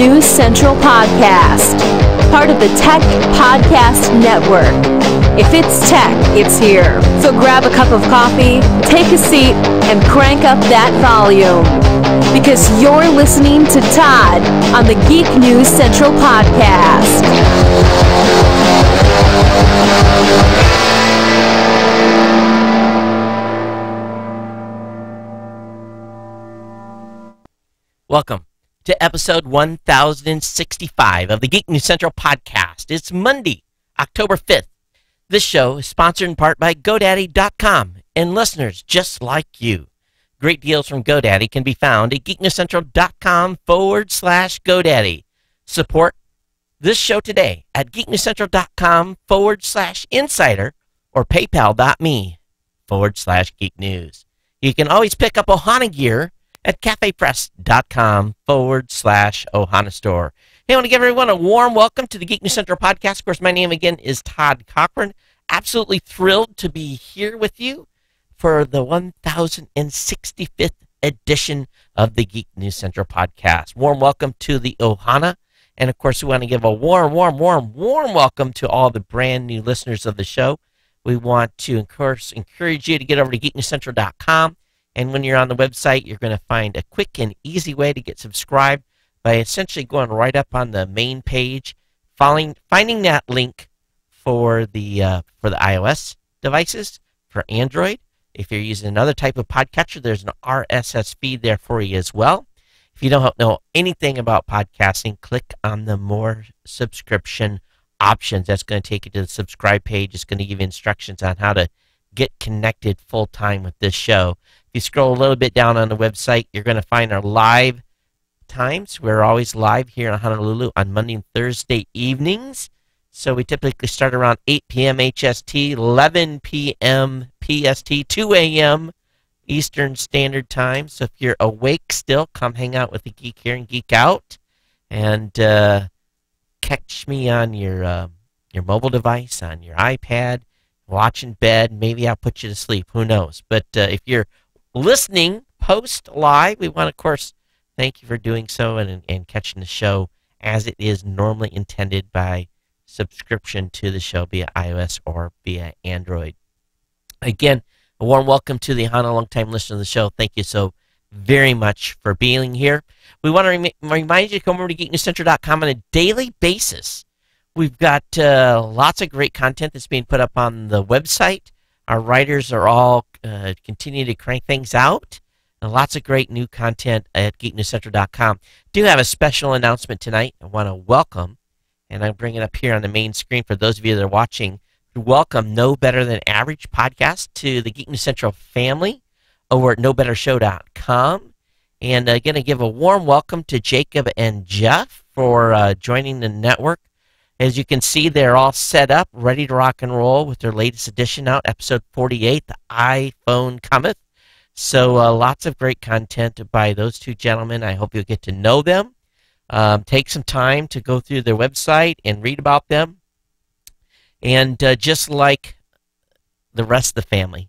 News Central Podcast, part of the Tech Podcast Network. If it's tech, it's here. So grab a cup of coffee, take a seat, and crank up that volume. Because you're listening to Todd on the Geek News Central Podcast. Welcome to episode 1065 of the Geek News Central Podcast. It's Monday, October 5th. This show is sponsored in part by GoDaddy.com and listeners just like you. Great deals from GoDaddy can be found at geeknewscentral.com/GoDaddy. Support this show today at geeknewscentral.com/insider or paypal.me/geeknews. You can always pick up Ohana gear at cafepress.com/Ohana store. Hey, I want to give everyone a warm welcome to the Geek News Central Podcast. Of course, my name again is Todd Cochran. Absolutely thrilled to be here with you for the 1065th edition of the Geek News Central Podcast. Warm welcome to the Ohana. And of course, we want to give a warm welcome to all the brand new listeners of the show. We want to, of course, encourage you to get over to geeknewscentral.com. And when you're on the website, you're going to find a quick and easy way to get subscribed by essentially going right up on the main page, finding that link for the iOS devices. For Android, if you're using another type of podcatcher, there's an RSS feed there for you as well. If you don't know anything about podcasting, click on the More Subscription options. That's going to take you to the subscribe page. It's going to give you instructions on how to get connected full-time with this show. If you scroll a little bit down on the website, you're going to find our live times. We're always live here in Honolulu on Monday and Thursday evenings. So we typically start around 8 p.m. HST, 11 p.m. PST, 2 a.m. Eastern Standard Time. So if you're awake still, come hang out with the Geek here and Geek Out. And catch me on your mobile device, on your iPad, watch in bed. Maybe I'll put you to sleep. Who knows? But if you're listening post live, we want to, of course, thank you for doing so and catching the show as it is normally intended by subscription to the show via iOS or via Android. Again, a warm welcome to the Hana, long-time listener of the show. Thank you so very much for being here. We want to remind you to come over to geeknewscentral.com on a daily basis. We've got lots of great content that's being put up on the website. Our writers are all continuing to crank things out. And lots of great new content at geeknewscentral.com. Do have a special announcement tonight. I want to welcome, and I'm bringing it up here on the main screen for those of you that are watching, welcome No Better Than Average podcast to the Geek News Central family over at NoBetterShow.com. And going to give a warm welcome to Jacob and Jeff for joining the network. As you can see, they're all set up, ready to rock and roll with their latest edition out, episode 48, The iPhone Cometh. So lots of great content by those two gentlemen. I hope you'll get to know them. Take some time to go through their website and read about them. And just like the rest of the family,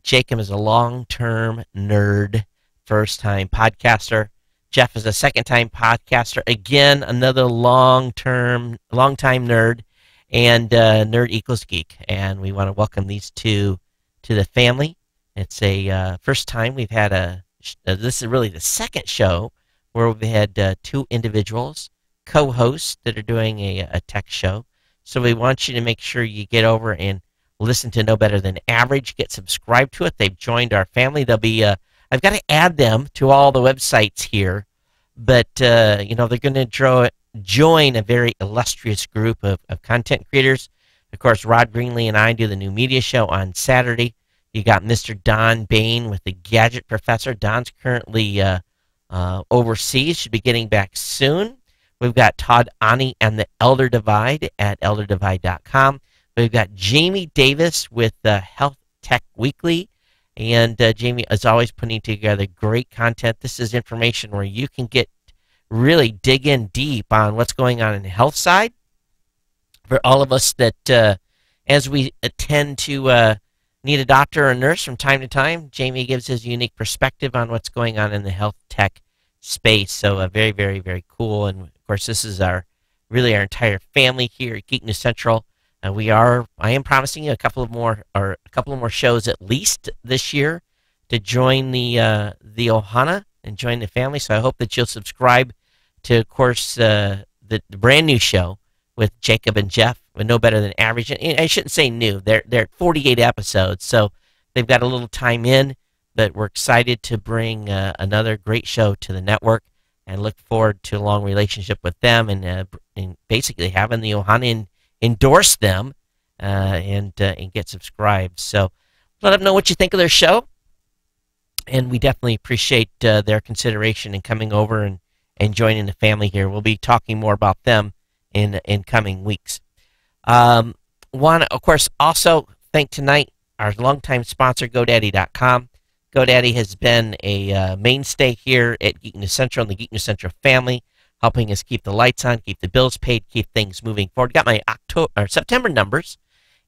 Jacob is a long-term nerd, first-time podcaster. Jeff is a second-time podcaster. Again, another long-time nerd, and nerd equals geek. And we want to welcome these two to the family. It's a first time we've had this is really the second show where we've had two individuals, co-hosts that are doing a tech show. So we want you to make sure you get over and listen to No Better Than Average. Get subscribed to it. They've joined our family. They'll be I've got to add them to all the websites here, but they're going to join a very illustrious group of content creators. Of course, Rod Greenlee and I do the new media show on Saturday. You got Mr. Don Bain with the Gadget Professor. Don's currently overseas, should be getting back soon. We've got Todd Ani and the Elder Divide at elderdivide.com. We've got Jamie Davis with Health Tech Weekly. And Jamie is always putting together great content. This is information where you can really dig in deep on what's going on in the health side. For all of us that, as we tend to need a doctor or a nurse from time to time, Jamie gives his unique perspective on what's going on in the health tech space. So very, very, very cool. And of course, this is really our entire family here at Geek News Central. I am promising you a couple of more shows at least this year to join the Ohana and join the family. So I hope that you'll subscribe to, of course, the brand new show with Jacob and Jeff, with No Better Than Average. And I shouldn't say new; they're at 48 episodes, so they've got a little time in. But we're excited to bring another great show to the network, and look forward to a long relationship with them, and basically having the Ohana endorse them and get subscribed. So let them know what you think of their show, and we definitely appreciate their consideration in coming over and joining the family here. We'll be talking more about them in coming weeks. Want to, of course, also thank tonight our longtime sponsor, GoDaddy.com. GoDaddy has been a mainstay here at Geek News Central and the Geek News Central family, helping us keep the lights on, keep the bills paid, keep things moving forward. Got my September numbers,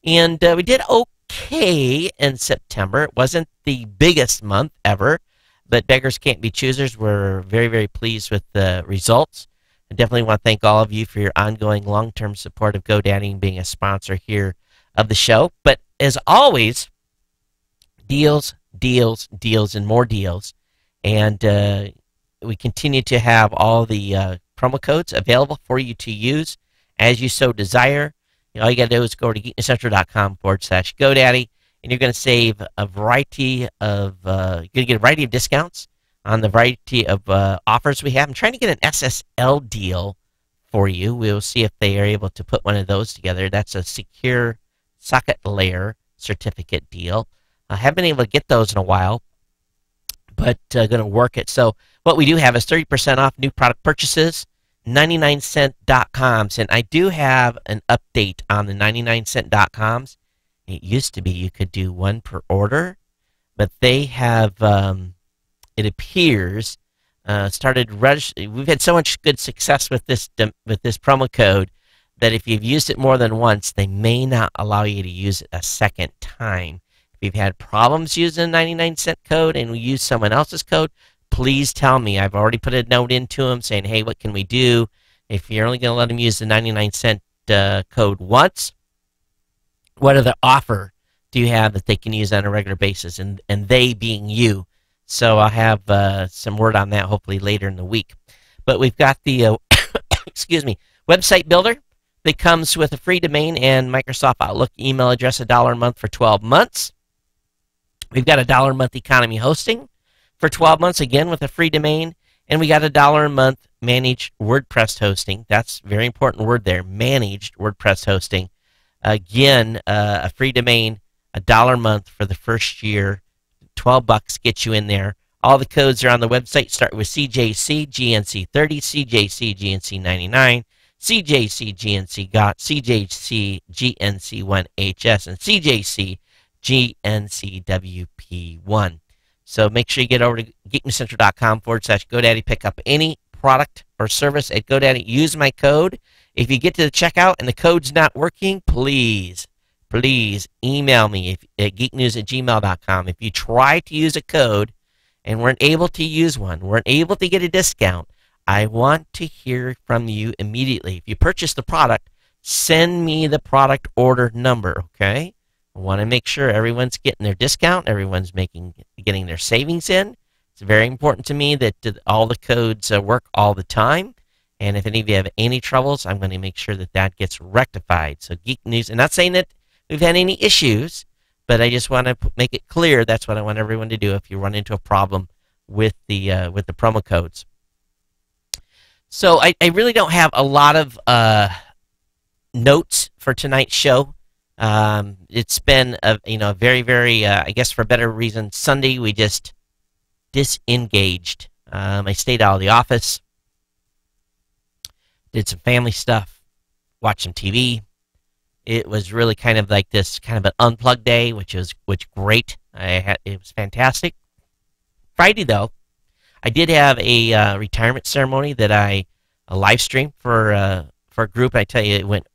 and we did okay in September. It wasn't the biggest month ever, but beggars can't be choosers. We're very, very pleased with the results. I definitely want to thank all of you for your ongoing long-term support of GoDaddy and being a sponsor here of the show. But as always, deals, deals, deals, and more deals. And we continue to have all the promo codes available for you to use as you so desire. All you got to do is go to geeknewscentral.com/GoDaddy, and you're going to save a variety of you're going to get a variety of discounts on the variety of offers we have. I'm trying to get an SSL deal for you. We'll see if they are able to put one of those together. That's a secure socket layer certificate deal. I haven't been able to get those in a while, but going to work it. So what we do have is 30% off new product purchases, 99cent.coms. And I do have an update on the 99cent.coms. It used to be you could do one per order, but they have, it appears, started registering. We've had so much good success with this promo code that if you've used it more than once, they may not allow you to use it a second time. If you've had problems using a 99-cent code and we use someone else's code, please tell me. I've already put a note into them saying, hey, what can we do? If you're only going to let them use the 99-cent code once, what other offer do you have that they can use on a regular basis? And they being you. So I'll have some word on that hopefully later in the week. But we've got the excuse me, website builder that comes with a free domain and Microsoft Outlook email address, $1 a month for 12 months. We've got $1 a month economy hosting for 12 months, again with a free domain. And we got $1 a month managed WordPress hosting. That's a very important word there, managed WordPress hosting. Again, a free domain, $1 a month for the first year. $12 gets you in there. All the codes are on the website. Start with CJC GNC 30, CJC GNC 99, CJC GNC GOT, CJC GNC 1HS, and CJC GNC WP1. So make sure you get over to geeknewscentral.com/GoDaddy. Pick up any product or service at GoDaddy. Use my code. If you get to the checkout and the code's not working, please email me at geeknews@gmail.com. If you try to use a code and weren't able to use one, weren't able to get a discount, I want to hear from you immediately. If you purchase the product, send me the product order number, okay? I want to make sure everyone's getting their discount, everyone's getting their savings in. It's very important to me that all the codes work all the time. And if any of you have any troubles, I'm going to make sure that that gets rectified. So Geek News, and not saying that we've had any issues, but I just want to make it clear that's what I want everyone to do if you run into a problem with the promo codes. So I really don't have a lot of notes for tonight's show. It's been a very, very I guess for a better reason, Sunday we just disengaged. I stayed out of the office, did some family stuff, watched some TV. It was really kind of like this kind of an unplugged day, which great. It was fantastic. Friday though, I did have a retirement ceremony that I live streamed for a group. I tell you, it went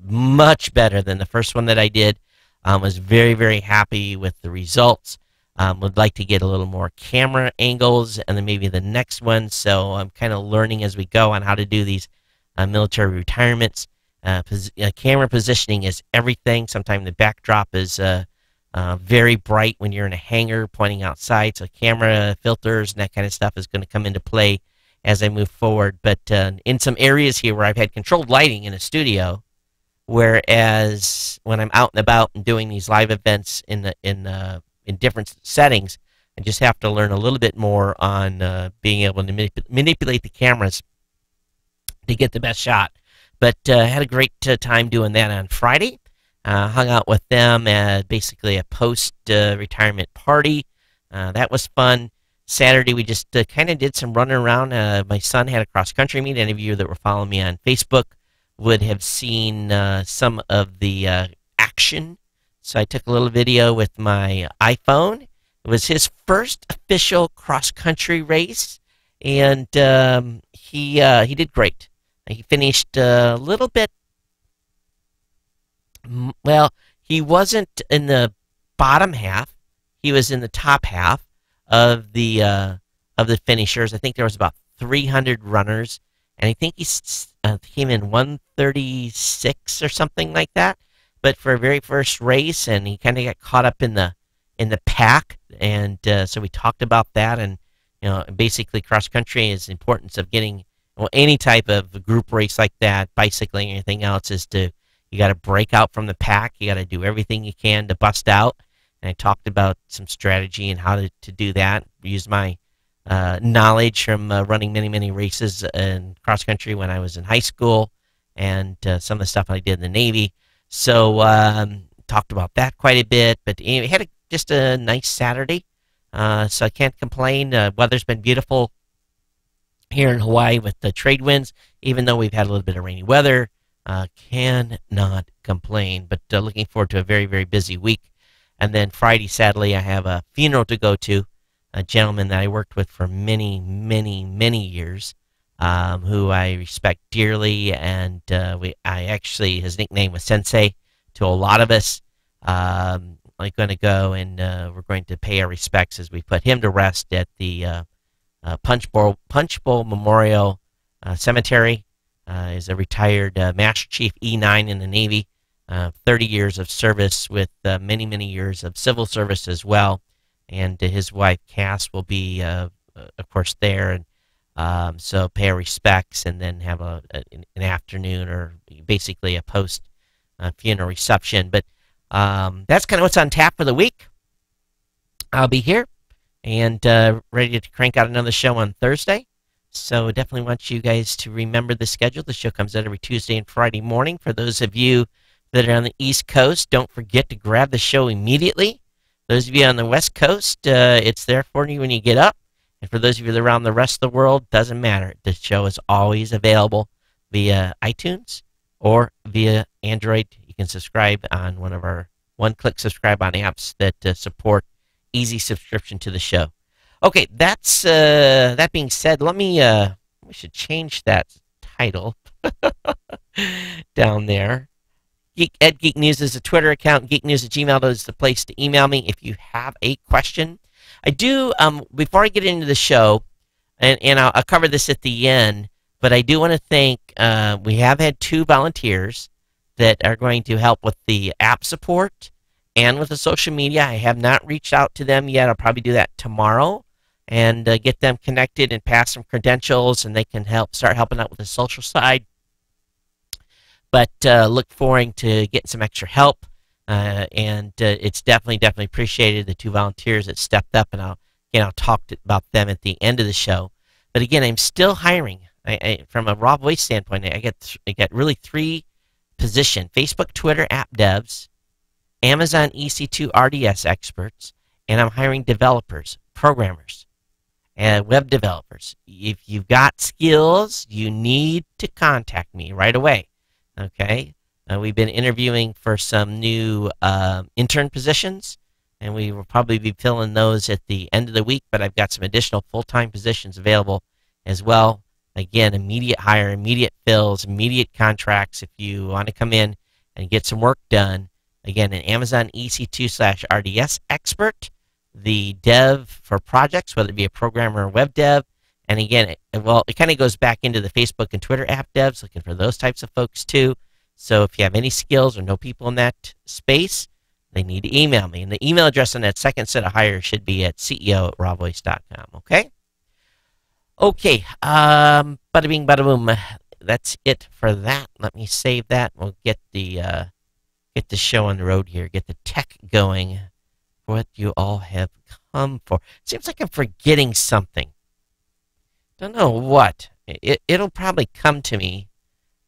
much better than the first one that I did. Was very, very happy with the results. Would like to get a little more camera angles, and then maybe the next one. So I'm kind of learning as we go on how to do these military retirements. Camera positioning is everything. Sometimes the backdrop is very bright when you're in a hangar pointing outside. So camera filters and that kind of stuff is going to come into play as I move forward. But in some areas here where I've had controlled lighting in a studio, whereas when I'm out and about and doing these live events in different settings, I just have to learn a little bit more on being able to manipulate the cameras to get the best shot. But had a great time doing that on Friday. Hung out with them at basically a post-retirement party. That was fun. Saturday, we just kind of did some running around. My son had a cross-country meet. Any of you that were following me on Facebook would have seen some of the action. So I took a little video with my iPhone. It was his first official cross-country race, and he did great. He finished a little bit. Well, he wasn't in the bottom half. He was in the top half of the finishers. I think there was about 300 runners, and I think he came in 136 or something like that. But for a very first race, and he kind of got caught up in the pack, and so we talked about that, and basically cross country is the importance of getting any type of group race like that, bicycling, anything else, is you got to break out from the pack. You got to do everything you can to bust out. And I talked about some strategy and how to do that. Use my knowledge from running many, many races in cross country when I was in high school, and some of the stuff I did in the Navy. So talked about that quite a bit. But anyway, had just a nice Saturday, so I can't complain. Weather's been beautiful here in Hawaii with the trade winds, even though we've had a little bit of rainy weather. Cannot complain, but looking forward to a very, very busy week. And then Friday, sadly, I have a funeral to go to, a gentleman that I worked with for many, many, many years, who I respect dearly, and his nickname was Sensei to a lot of us. I'm going to go, and we're going to pay our respects as we put him to rest at the Punch Bowl Memorial Cemetery. Is a retired Master Chief E9 in the Navy, 30 years of service with many, many years of civil service as well. And his wife, Cass, will be, of course, there. And so pay our respects, and then have an afternoon, or basically a post-funeral reception. But that's kind of what's on tap for the week. I'll be here and ready to crank out another show on Thursday. So definitely want you guys to remember the schedule. The show comes out every Tuesday and Friday morning. For those of you that are on the East Coast, don't forget to grab the show immediately. Those of you on the West Coast, it's there for you when you get up. And for those of you that are around the rest of the world, doesn't matter. The show is always available via iTunes or via Android. You can subscribe on one of our one-click subscribe on apps that support easy subscription to the show. Okay, that being said, we should change that title down there. Geek News is a Twitter account. geeknews@gmail.com is the place to email me if you have a question. I do, before I get into the show, and I'll cover this at the end, but I do want to thank, we have had 2 volunteers that are going to help with the app support and with the social media. I have not reached out to them yet. I'll probably do that tomorrow, and get them connected and pass some credentials, and they can start helping out with the social side. But look forward to getting some extra help, and it's definitely appreciated, the 2 volunteers that stepped up, and I'll talk about them at the end of the show. But again, I'm still hiring. From a raw voice standpoint, I get really 3 positions: Facebook, Twitter app devs, Amazon EC2 RDS experts, and I'm hiring developers, programmers, and web developers. If you've got skills, you need to contact me right away. Okay? We've been interviewing for some new intern positions, and we will probably be filling those at the end of the week, but I've got some additional full-time positions available as well. Again, immediate hire, immediate fills, immediate contracts if you want to come in and get some work done. Again, an Amazon EC2/RDS expert the dev for projects, whether it be a programmer or web dev. And again, it kind of goes back into the Facebook and Twitter app devs, looking for those types of folks too. So if you have any skills or know people in that space, they need to email me. And the email address on that second set of hires should be at ceo@rawvoice.com, okay? Okay, bada bing, bada boom. That's it for that. Let me save that. We'll get the show on the road here, get the tech going for what you all have come for. Seems like I'm forgetting something. Don't know what. It'll probably come to me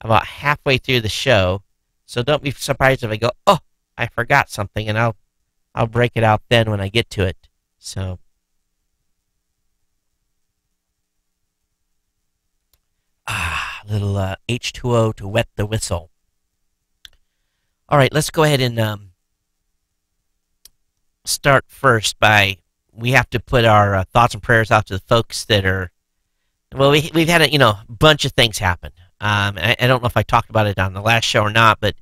about halfway through the show, so don't be surprised if I go, oh, I forgot something, and I'll break it out then when I get to it. So, little H2O to wet the whistle. All right, let's go ahead and start first by, we have to put our thoughts and prayers out to the folks that are, well, we've had a bunch of things happen. I don't know if I talked about it on the last show or not, but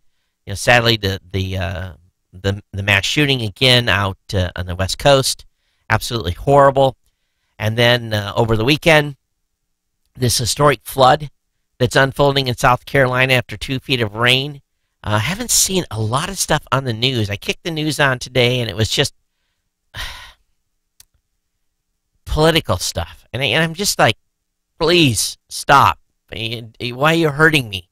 sadly the mass shooting again out on the West Coast, absolutely horrible. And then over the weekend, this historic flood that's unfolding in South Carolina after 2 feet of rain. I haven't seen a lot of stuff on the news. I kicked the news on today, and it was just political stuff, and I'm just like, please stop. Why are you hurting me?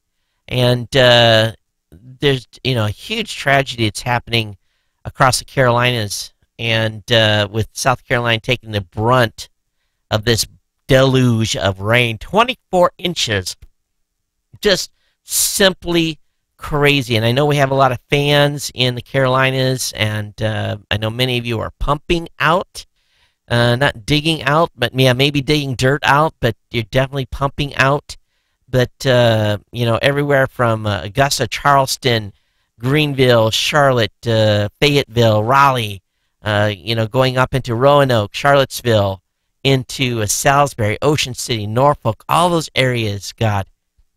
And there's a huge tragedy that's happening across the Carolinas, and with South Carolina taking the brunt of this deluge of rain, 24 inches, just simply crazy. And I know we have a lot of fans in the Carolinas, and I know many of you are pumping out. Not digging out, but maybe digging dirt out, but you're definitely pumping out. But, everywhere from Augusta, Charleston, Greenville, Charlotte, Fayetteville, Raleigh, going up into Roanoke, Charlottesville, into Salisbury, Ocean City, Norfolk, all those areas got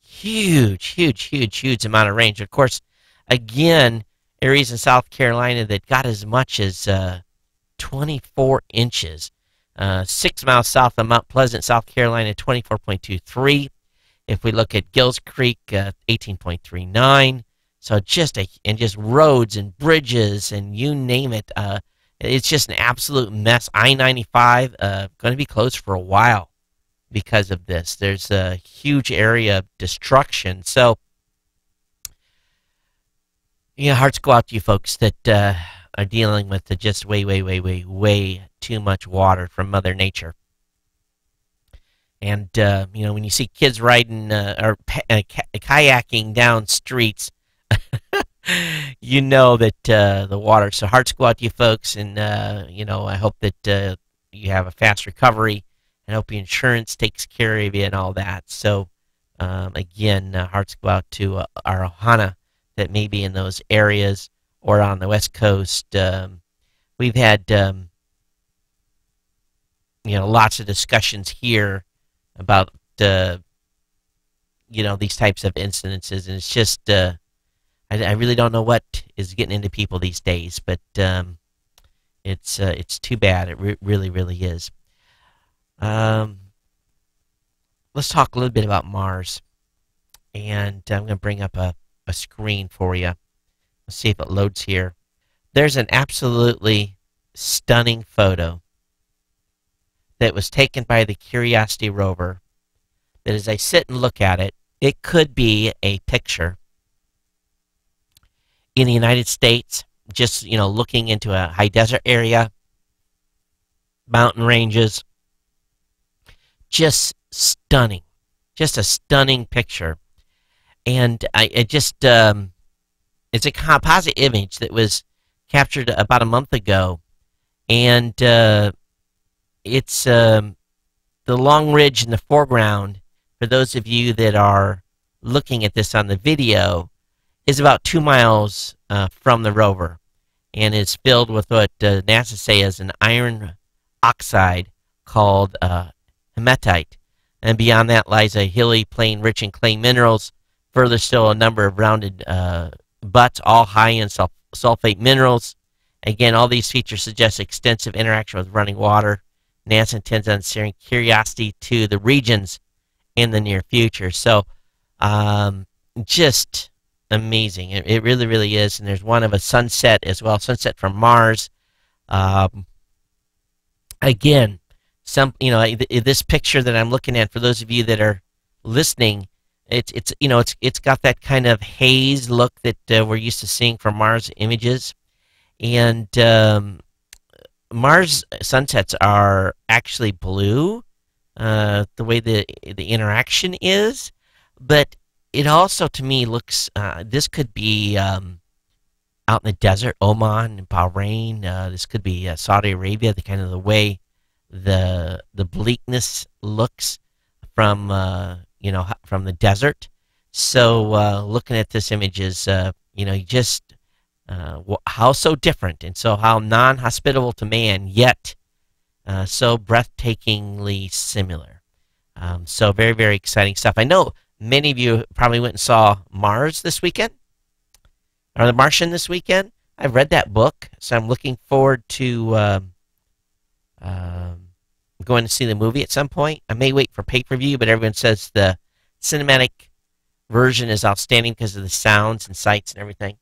huge amount of rain. Of course, again, areas in South Carolina that got as much as 24 inches. 6 miles south of Mount Pleasant, South Carolina, 24.23. If we look at Gills Creek, 18.39. So just roads and bridges and you name it. It's just an absolute mess. I-95 going to be closed for a while because of this. There's a huge area of destruction. So, hearts go out to you folks that are dealing with just way too much water from Mother Nature. And, when you see kids riding or kayaking down streets, you know that the water. So hearts go out to you folks, and, I hope that you have a fast recovery, and hope your insurance takes care of you and all that. So, again, hearts go out to our Ohana that may be in those areas or on the West Coast. We've had, lots of discussions here about, these types of incidences, and it's just, I really don't know what is getting into people these days, but it's too bad. It really is. Let's talk a little bit about Mars, and I'm going to bring up a screen for you. Let's see if it loads here. There's an absolutely stunning photo that was taken by the Curiosity rover that as I sit and look at it, it could be a picture in the United States, just, looking into a high desert area, mountain ranges, just stunning, just a stunning picture. And it's a composite image that was captured about a month ago, and it's the Long Ridge in the foreground. For those of you that are looking at this on the video, is about 2 miles from the rover, and is filled with what NASA say is an iron oxide called hematite. And beyond that lies a hilly plain rich in clay minerals. Further still, a number of rounded butts, all high in sulfate minerals. Again, all these features suggest extensive interaction with running water. NASA intends on steering Curiosity to the regions in the near future. So, just amazing. It really, really is. And there's one of a sunset as well, sunset from Mars. Again, this picture that I'm looking at, for those of you that are listening, it's got that kind of haze look that we're used to seeing from Mars images. And Mars sunsets are actually blue, the way the interaction is, but it also, to me, looks, this could be out in the desert, Oman, Bahrain. This could be Saudi Arabia, the kind of the way the bleakness looks from from the desert. So looking at this image is how so different, and so how non-hospitable to man, yet so breathtakingly similar. So very, very exciting stuff. I know many of you probably went and saw Mars this weekend, or The Martian this weekend. I've read that book, so I'm looking forward to going to see the movie at some point. I may wait for pay-per-view, but everyone says the cinematic version is outstanding because of the sounds and sights and everything.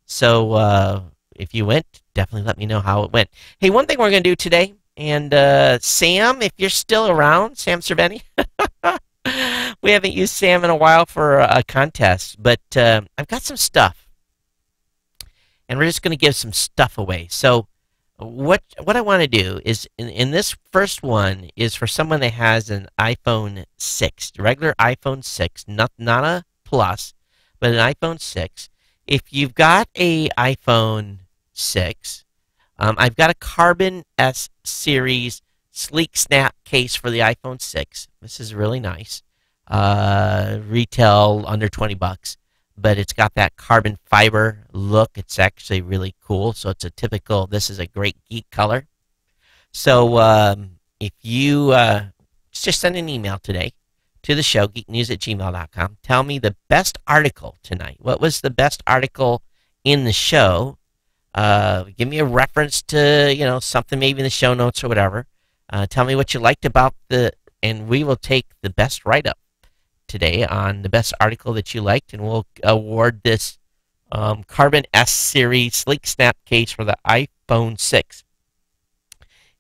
So if you went, definitely let me know how it went. Hey, one thing we're going to do today, and Sam, if you're still around, Sam Cerveni, we haven't used Sam in a while for a contest, but I've got some stuff, and we're just going to give some stuff away. So what I want to do is, in this first one, is for someone that has an iPhone 6, regular iPhone 6, not a Plus, but an iPhone 6. If you've got a iPhone 6, I've got a Carbon S Series sleek snap case for the iPhone 6. This is really nice. Retail under $20, but it's got that carbon fiber look. It's actually really cool. So it's a typical, this is a great geek color. So if you just send an email today to the show, geeknews@gmail.com. Tell me the best article tonight. What was the best article in the show? Give me a reference to, something maybe in the show notes or whatever. Tell me what you liked about and we will take the best write-up today on the best article that you liked, and we'll award this Carbon S Series Sleek Snap case for the iPhone 6.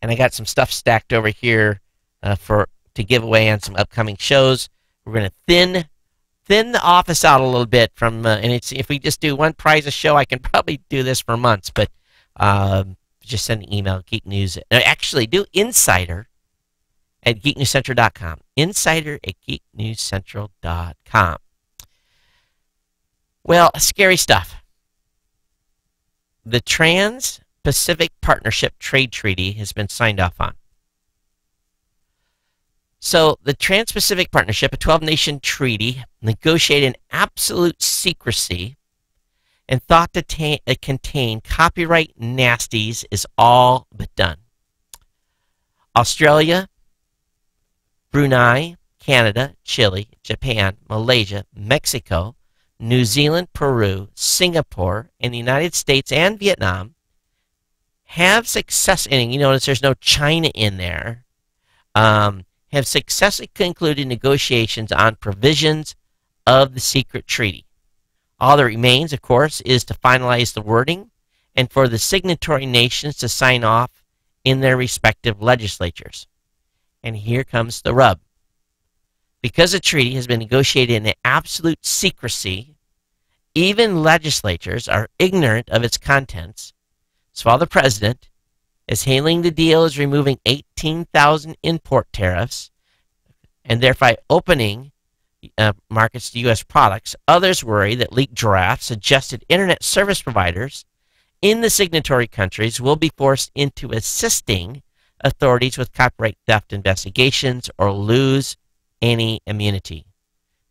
And I got some stuff stacked over here to give away on some upcoming shows. We're going to thin the office out a little bit and if we just do one prize a show, I can probably do this for months. But just send an email, Geek News. Actually, do Insider at geeknewscentral.com. Insider at geeknewscentral.com. Well, scary stuff. The Trans-Pacific Partnership Trade Treaty has been signed off on. So the Trans-Pacific Partnership, a 12-nation treaty, negotiated in absolute secrecy and thought to contain copyright nasties, is all but done. Australia, Brunei, Canada, Chile, Japan, Malaysia, Mexico, New Zealand, Peru, Singapore, and the United States and Vietnam have success, and you notice there's no China in there, have successfully concluded negotiations on provisions of the secret treaty. All that remains, of course, is to finalize the wording and for the signatory nations to sign off in their respective legislatures. And here comes the rub. Because the treaty has been negotiated in absolute secrecy, even legislatures are ignorant of its contents. So while the president is hailing the deal as removing 18,000 import tariffs and thereby opening markets to U.S. products, others worry that leaked drafts suggested internet service providers in the signatory countries will be forced into assisting authorities with copyright theft investigations or lose any immunity.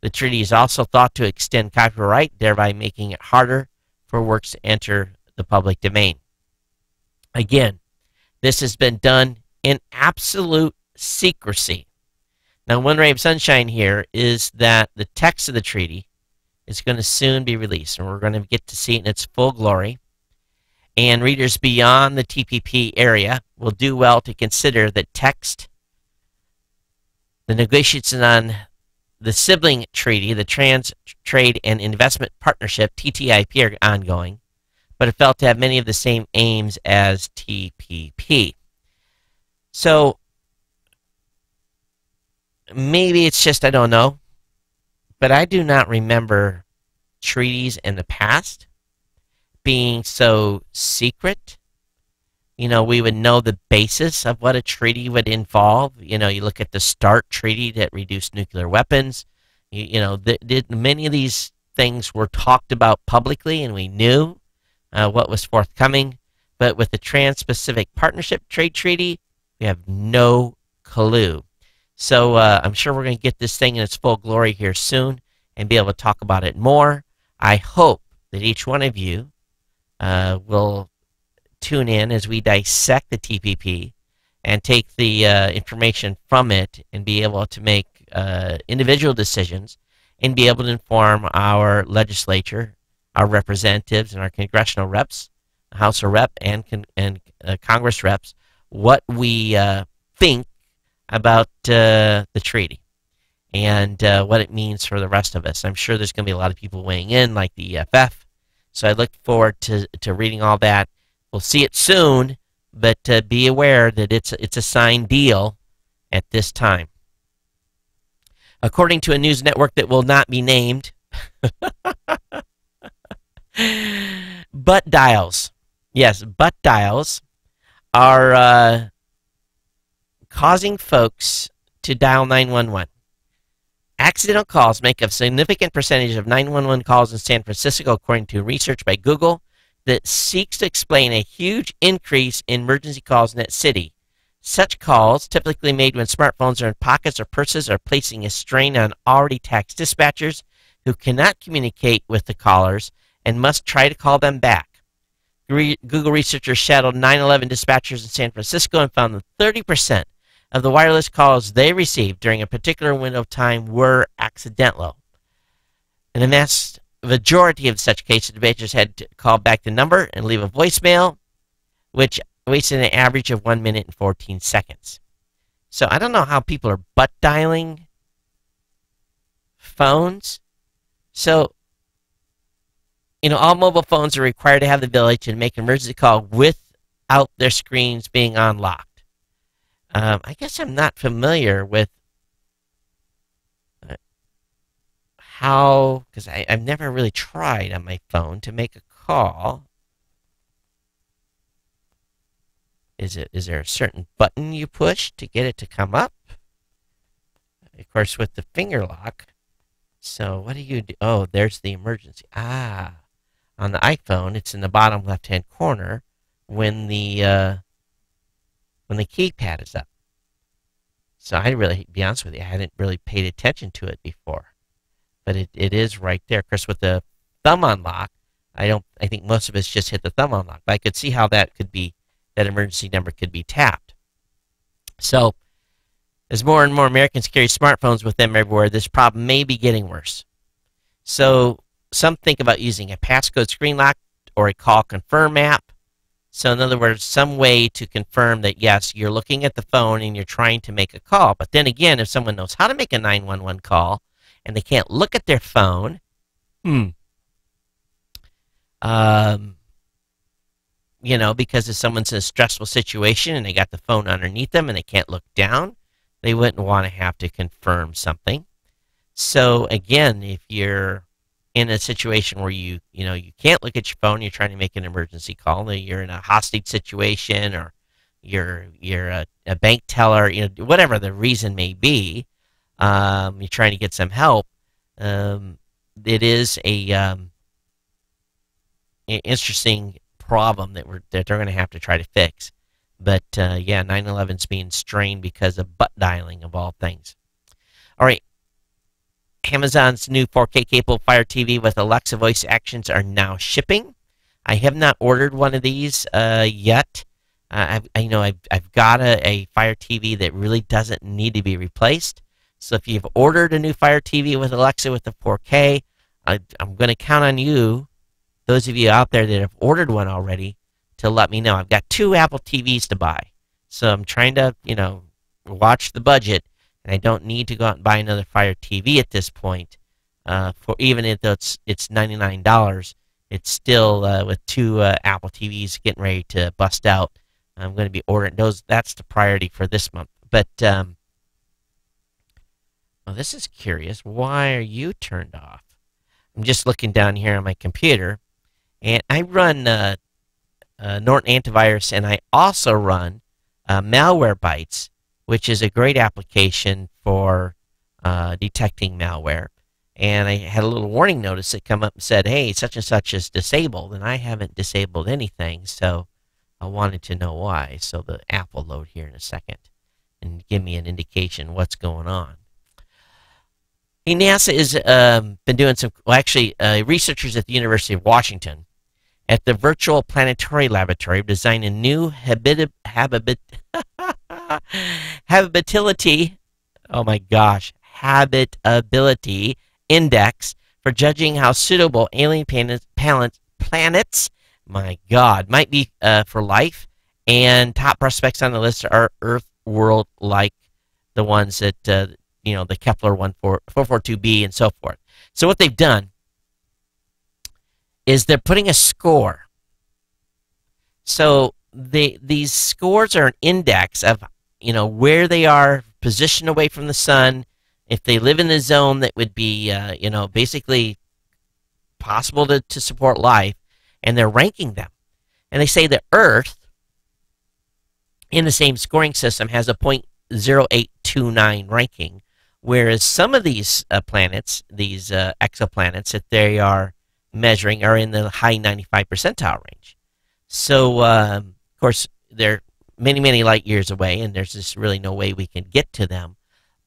The treaty is also thought to extend copyright, thereby making it harder for works to enter the public domain. Again, this has been done in absolute secrecy. Now, one ray of sunshine here is that the text of the treaty is going to soon be released, and we're going to get to see it in its full glory. And readers beyond the TPP area will do well to consider that the negotiations on the sibling treaty, the Trans Trade and Investment Partnership, TTIP, are ongoing, but are felt to have many of the same aims as TPP. So maybe it's just, I don't know, but I do not remember treaties in the past being so secret. We would know the basis of what a treaty would involve. You look at the START treaty that reduced nuclear weapons. Many of these things were talked about publicly, and we knew what was forthcoming. But with the Trans-Pacific Partnership Trade Treaty, we have no clue. So I'm sure we're going to get this thing in its full glory here soon and be able to talk about it more. I hope that each one of you will tune in as we dissect the TPP and take the information from it and be able to make individual decisions and be able to inform our legislature, our representatives, and our congressional reps, House of Rep and Congress reps, what we think about the treaty and what it means for the rest of us. I'm sure there's going to be a lot of people weighing in, like the EFF. So I look forward to reading all that. We'll see it soon, but be aware that it's a signed deal at this time. According to a news network that will not be named, butt dials, yes, butt dials are causing folks to dial 911. Accidental calls make a significant percentage of 911 calls in San Francisco, according to research by Google that seeks to explain a huge increase in emergency calls in that city. Such calls, typically made when smartphones are in pockets or purses, are placing a strain on already taxed dispatchers who cannot communicate with the callers and must try to call them back. Google researchers shadowed 911 dispatchers in San Francisco and found that 30% of the wireless calls they received during a particular window of time were accidental. In the vast majority of such cases, dispatchers had to call back the number and leave a voicemail, which wasted an average of 1 minute and 14 seconds. So I don't know how people are butt dialing phones. So, all mobile phones are required to have the ability to make an emergency call without their screens being unlocked. I guess I'm not familiar with how, because I've never really tried on my phone to make a call. Is there a certain button you push to get it to come up? Of course, with the finger lock. So what do you do? Oh, there's the emergency. On the iPhone, it's in the bottom left-hand corner when the keypad is up. So I really, to be honest with you, I hadn't really paid attention to it before. But it is right there. Of course, with the thumb unlock, I think most of us just hit the thumb unlock. But I could see how that emergency number could be tapped. So as more and more Americans carry smartphones with them everywhere, this problem may be getting worse. So some think about using a passcode screen lock or a call confirm app. So in other words, some way to confirm that, yes, you're looking at the phone and you're trying to make a call. But then again, if someone knows how to make a 911 call and they can't look at their phone, because if someone's in a stressful situation and they got the phone underneath them and they can't look down, they wouldn't want to have to confirm something. So again, if you're in a situation where you can't look at your phone, you're trying to make an emergency call, you're in a hostage situation, or you're a bank teller, whatever the reason may be, you're trying to get some help. It is a interesting problem that they're going to have to try to fix. But 9/11's being strained because of butt dialing of all things. All right. Amazon's new 4K capable Fire TV with Alexa voice actions are now shipping. I have not ordered one of these yet. I've got a Fire TV that really doesn't need to be replaced. So if you've ordered a new Fire TV with Alexa with the 4K, I'm going to count on you, those of you out there that have ordered one already, to let me know. I've got 2 Apple TVs to buy, so I'm trying to, watch the budget, and I don't need to go out and buy another Fire TV at this point. For even if it's $99, it's still with 2 Apple TVs getting ready to bust out. I'm going to be ordering those. That's the priority for this month. But well, this is curious. Why are you turned off? I'm just looking down here on my computer, and I run Norton Antivirus, and I also run Malwarebytes, which is a great application for detecting malware. And I had a little warning notice that come up and said, hey, such and such is disabled, and I haven't disabled anything, so I wanted to know why. So the app will load here in a second and give me an indication what's going on. Hey, NASA has been doing some, well, actually, researchers at the University of Washington at the Virtual Planetary Laboratory designed a new habitability, oh my gosh, habitability index for judging how suitable alien planets, my God, might be for life. And top prospects on the list are Earth world like the ones that the Kepler 442b and so forth. So what they've done is they're putting a score. So these scores are an index of where they are positioned away from the sun. If they live in a zone that would be basically possible to support life, and they're ranking them. And they say that Earth in the same scoring system has a 0.0829 ranking, whereas some of these planets, these exoplanets that they are measuring, are in the high 95 percentile range. So, of course, they're many, many light years away, and there's just really no way we can get to them.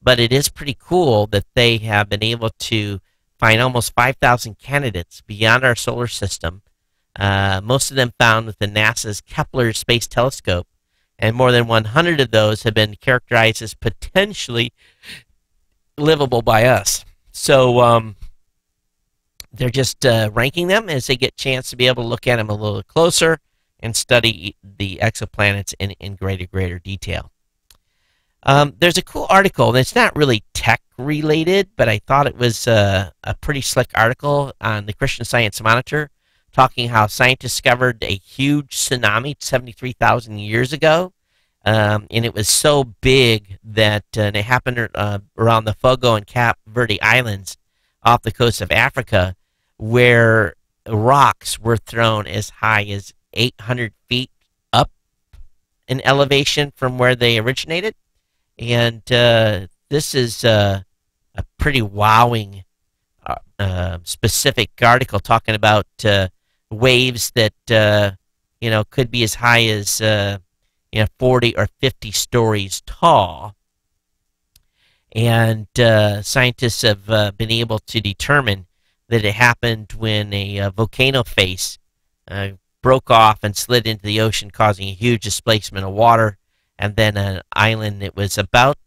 But it is pretty cool that they have been able to find almost 5,000 candidates beyond our solar system, most of them found with the NASA's Kepler Space Telescope, and more than 100 of those have been characterized as potentially livable by us. So they're just ranking them as they get a chance to be able to look at them a little closer and study the exoplanets in greater detail. There's a cool article, and it's not really tech related, but I thought it was a pretty slick article on the Christian Science Monitor, talking how scientists discovered a huge tsunami 73,000 years ago, and it was so big that it happened around the Fogo and Cap Verde Islands off the coast of Africa, where rocks were thrown as high as 800 feet up in elevation from where they originated. And this is a pretty wowing specific article talking about waves that could be as high as 40 or 50 stories tall. And scientists have been able to determine that it happened when a volcano face broke off and slid into the ocean, causing a huge displacement of water. And then an island that was about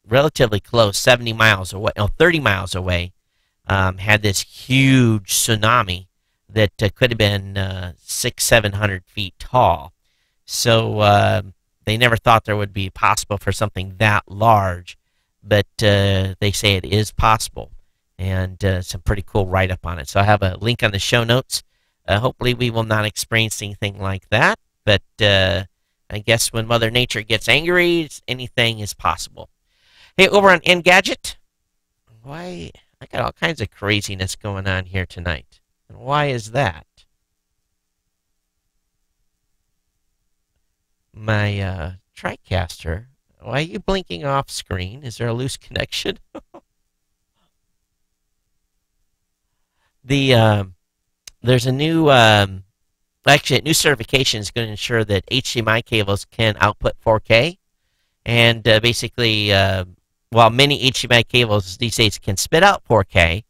relatively close, 70 miles away, 30 miles away, had this huge tsunami that could have been 600-700 feet tall. So they never thought there would be possible for something that large, but they say it is possible, and some pretty cool write-up on it. So I have a link on the show notes. Hopefully we will not experience anything like that, but I guess when Mother Nature gets angry, anything is possible. Hey, over on Engadget, why, I got all kinds of craziness going on here tonight. And why is that? My TriCaster, why are you blinking off screen? Is there a loose connection? There's a new actually, a new certification is going to ensure that HDMI cables can output 4K. And basically, while many HDMI cables these days can spit out 4K,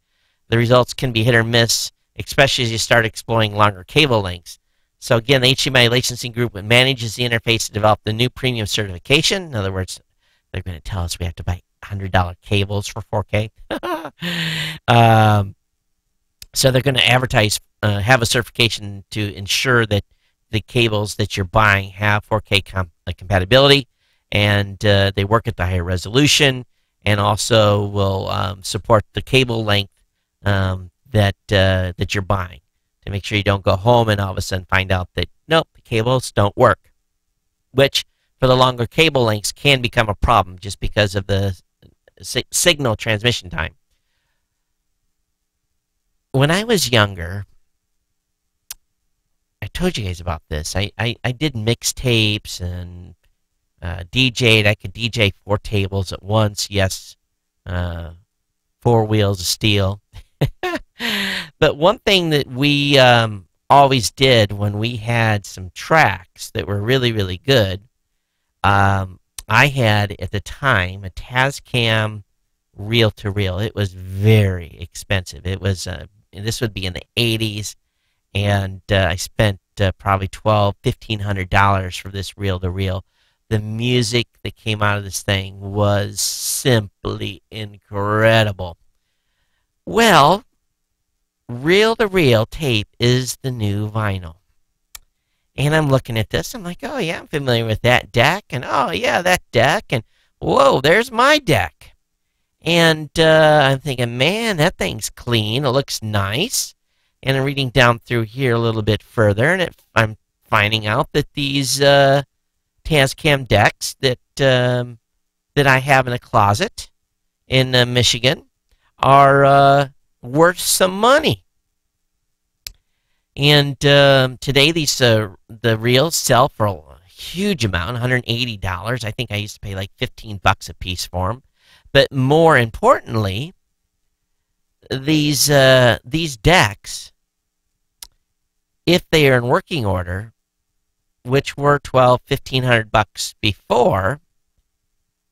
the results can be hit or miss, especially as you start exploring longer cable lengths. So again, the HDMI licensing group manages the interface to develop the new premium certification. In other words, they're going to tell us we have to buy $100 cables for 4K. So they're going to advertise, have a certification to ensure that the cables that you're buying have 4K compatibility, and they work at the higher resolution, and also will support the cable length that you're buying, to make sure you don't go home and all of a sudden find out that nope, the cables don't work, which for the longer cable lengths can become a problem just because of the signal transmission time. When I was younger, I told you guys about this. I did mixtapes and DJ'd. I could DJ 4 tables at once. Yes, 4 wheels of steel. But one thing that we always did when we had some tracks that were really, really good, I had at the time a Tascam reel-to-reel. It was very expensive. It was this would be in the 80s, and I spent probably $1,500 for this reel-to-reel. The music that came out of this thing was simply incredible. Well, reel-to-reel tape is the new vinyl. And I'm looking at this. I'm like, oh, yeah, I'm familiar with that deck. And, oh, yeah, that deck. And, whoa, there's my deck. And I'm thinking, man, that thing's clean. It looks nice. And I'm reading down through here a little bit further, and I'm finding out that these Tascam decks that I have in a closet in Michigan are worth some money. And today the reels sell for a huge amount, $180. I think I used to pay like $15 a piece for them. But more importantly, these decks, if they are in working order, which were $1,500 before,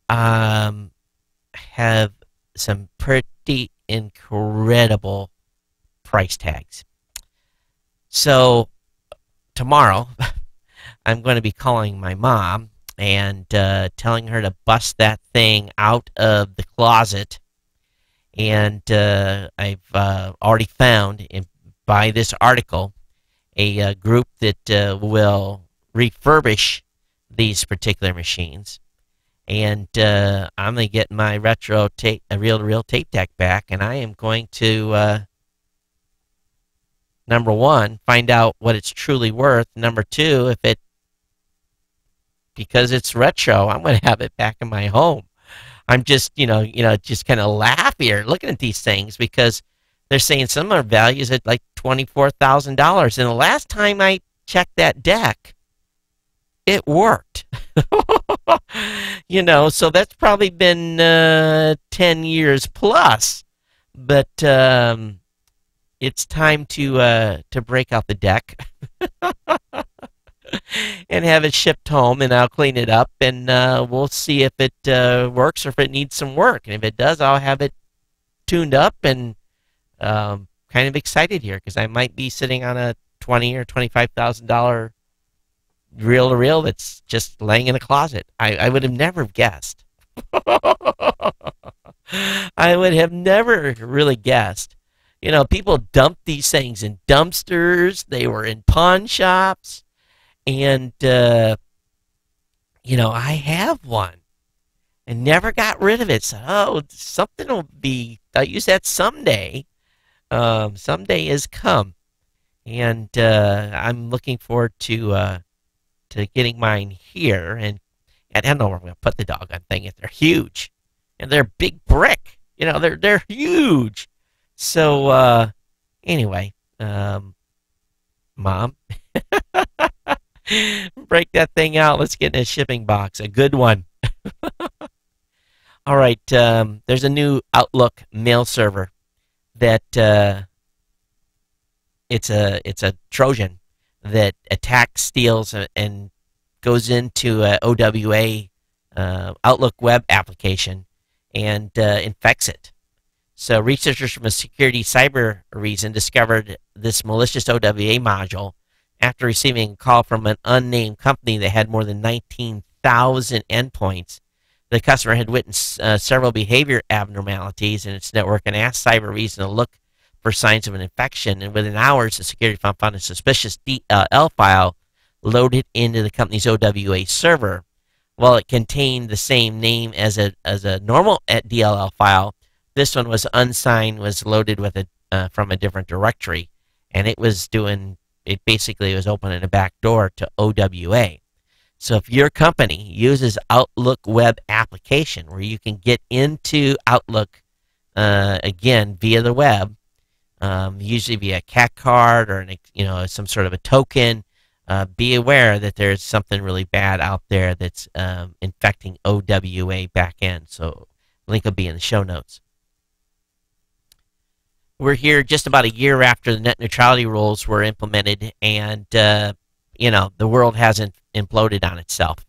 have some pretty incredible price tags. So tomorrow, I'm going to be calling my mom and telling her to bust that thing out of the closet. And I've already found by this article a group that will refurbish these particular machines. And I'm going to get my retro tape, a reel-to-reel tape deck back, and I am going to, number one, find out what it's truly worth. Number two, because it's retro, I'm going to have it back in my home. I'm just, just kind of laugh here looking at these things, because they're saying some are values at like $24,000. And the last time I checked that deck, it worked. So that's probably been 10 years plus. But it's time to break out the deck and have it shipped home, and I'll clean it up, and we'll see if it works or if it needs some work. And if it does, I'll have it tuned up, and kind of excited here because I might be sitting on a $20,000 or $25,000 reel-to-reel that's just laying in a closet. I would have never guessed. I would have never really guessed. People dump these things in dumpsters. They were in pawn shops. And, I have one and never got rid of it. So, something will be, I'll use that someday. Someday is come. And I'm looking forward to getting mine here. And I don't know where I'm going to put the doggone thing. They're huge. And they're big brick. They're huge. So, anyway, Mom, break that thing out. Let's get in a shipping box, a good one. All right, there's a new Outlook mail server that it's a Trojan that attacks, steals, and goes into a OWA Outlook web application and infects it. So researchers from a security cyber reason discovered this malicious OWA module after receiving a call from an unnamed company that had more than 19,000 endpoints. The customer had witnessed several behavior abnormalities in its network and asked cyber reason to look for signs of an infection. And within hours, the security firm found a suspicious DLL file loaded into the company's OWA server. While it contained the same name as a normal DLL file, this one was unsigned, was loaded with from a different directory, and it basically was opening a back door to OWA. So if your company uses Outlook web application where you can get into Outlook again via the web, usually via a CAC card or some sort of a token, be aware that there's something really bad out there that's infecting OWA backend. So link will be in the show notes. We're here just about a year after the net neutrality rules were implemented, and the world hasn't imploded on itself.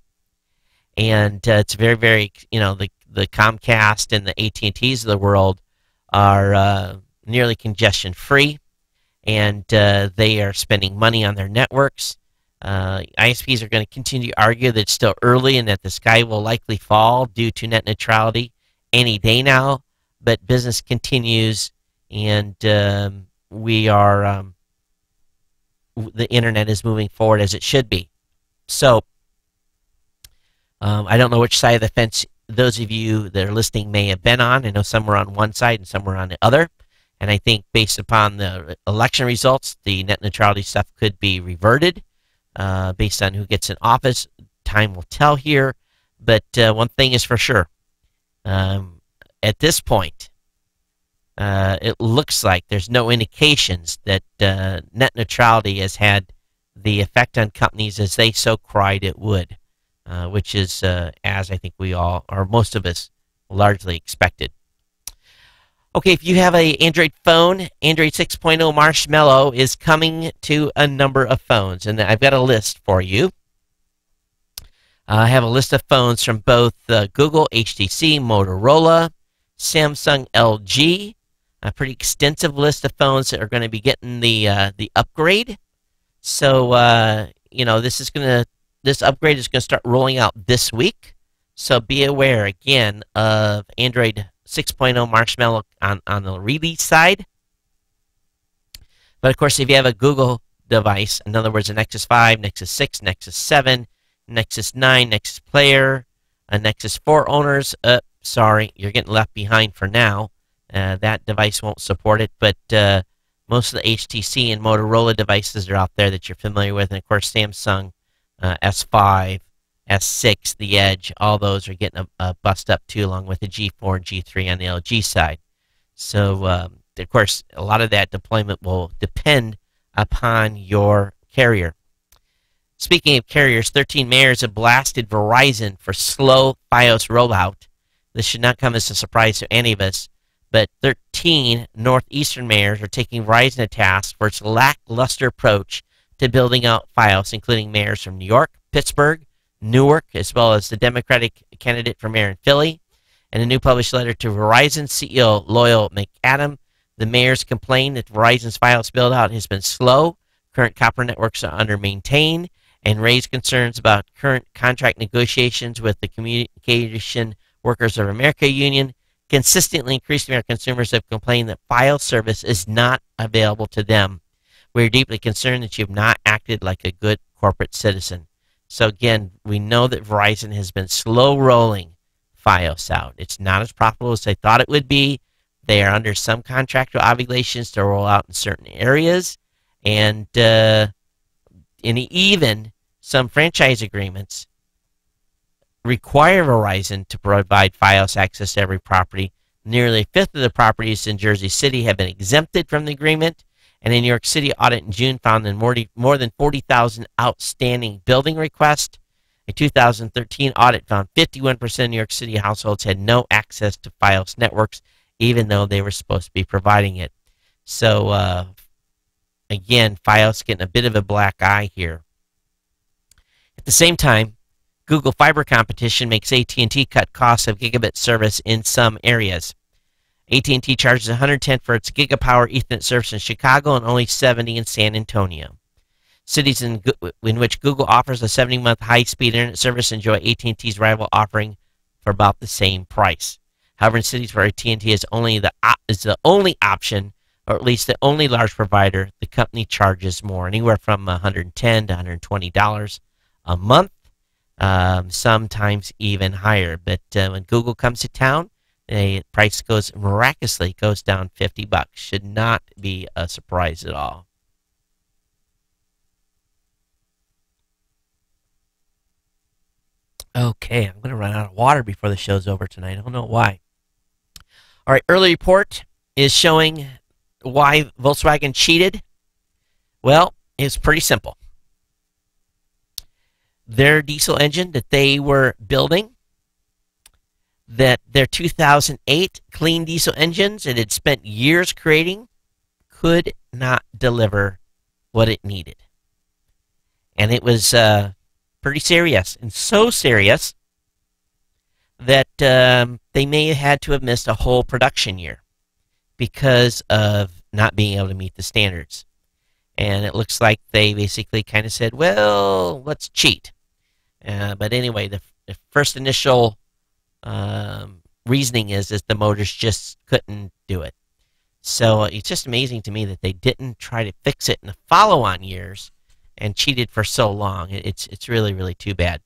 And it's very, very, the Comcast and the AT&Ts of the world are nearly congestion free, and they are spending money on their networks. ISPs are going to continue to argue that it's still early and that the sky will likely fall due to net neutrality any day now, but business continues, and the internet is moving forward as it should be. So I don't know which side of the fence those of you that are listening may have been on. I know some were on one side and some were on the other. And I think based upon the election results, the net neutrality stuff could be reverted based on who gets in office. Time will tell here. But one thing is for sure. At this point, it looks like there's no indications that net neutrality has had the effect on companies as they so cried it would, which is, as I think we all, or most of us, largely expected. Okay, if you have an Android phone, Android 6.0 Marshmallow is coming to a number of phones, and I've got a list for you. I have a list of phones from both Google, HTC, Motorola, Samsung, LG, a pretty extensive list of phones that are going to be getting the upgrade. So this upgrade is going to start rolling out this week. So be aware again of Android 6.0 Marshmallow on the release side. But of course, if you have a Google device, in other words, a Nexus 5, Nexus 6, Nexus 7, Nexus 9, Nexus Player, a Nexus 4 owners, sorry, you're getting left behind for now. That device won't support it, but most of the HTC and Motorola devices are out there that you're familiar with, and of course Samsung S5, S6, the Edge, all those are getting a bust up too, along with the G4 and G3 on the LG side. So, of course, a lot of that deployment will depend upon your carrier. Speaking of carriers, 13 mayors have blasted Verizon for slow Fios rollout. This should not come as a surprise to any of us, but 13 northeastern mayors are taking Verizon to task for its lackluster approach to building out Fios, including mayors from New York, Pittsburgh, Newark, as well as the Democratic candidate for mayor in Philly. In a new published letter to Verizon CEO Loyal McAdam, the mayors complained that Verizon's Fios build-out has been slow, current copper networks are under-maintained, and raised concerns about current contract negotiations with the Communication Workers of America Union. Consistently increased American consumers have complained that Fios service is not available to them. We are deeply concerned that you have not acted like a good corporate citizen. So again, we know that Verizon has been slow rolling Fios out. It's not as profitable as they thought it would be. They are under some contractual obligations to roll out in certain areas, and even some franchise agreements require Verizon to provide Fios access to every property. Nearly a fifth of the properties in Jersey City have been exempted from the agreement, and a New York City audit in June found that more than 40,000 outstanding building requests. A 2013 audit found 51% of New York City households had no access to Fios networks, even though they were supposed to be providing it. So, again, Fios getting a bit of a black eye here. At the same time, Google fiber competition makes AT&T cut costs of gigabit service in some areas. AT&T charges $110 for its Gigapower Ethernet service in Chicago and only $70 in San Antonio. Cities in which Google offers a 70-month high-speed internet service enjoy AT&T's rival offering for about the same price. However, in cities where AT&T is the only option, or at least the only large provider, the company charges more, anywhere from $110 to $120 a month, sometimes even higher. But when Google comes to town, the price miraculously goes down $50. Should not be a surprise at all. Okay, I'm going to run out of water before the show's over tonight. I don't know why. All right, early report is showing why Volkswagen cheated. Well, it's pretty simple. Their diesel engine that they were building, that their 2008 clean diesel engines it had spent years creating, could not deliver what it needed. And it was pretty serious, and so serious that they may have had to have missed a whole production year because of not being able to meet the standards. And it looks like they basically kind of said, well, let's cheat. But anyway, the first initial reasoning is the motors just couldn't do it. So it's just amazing to me that they didn't try to fix it in the follow-on years and cheated for so long. It's really, really too bad.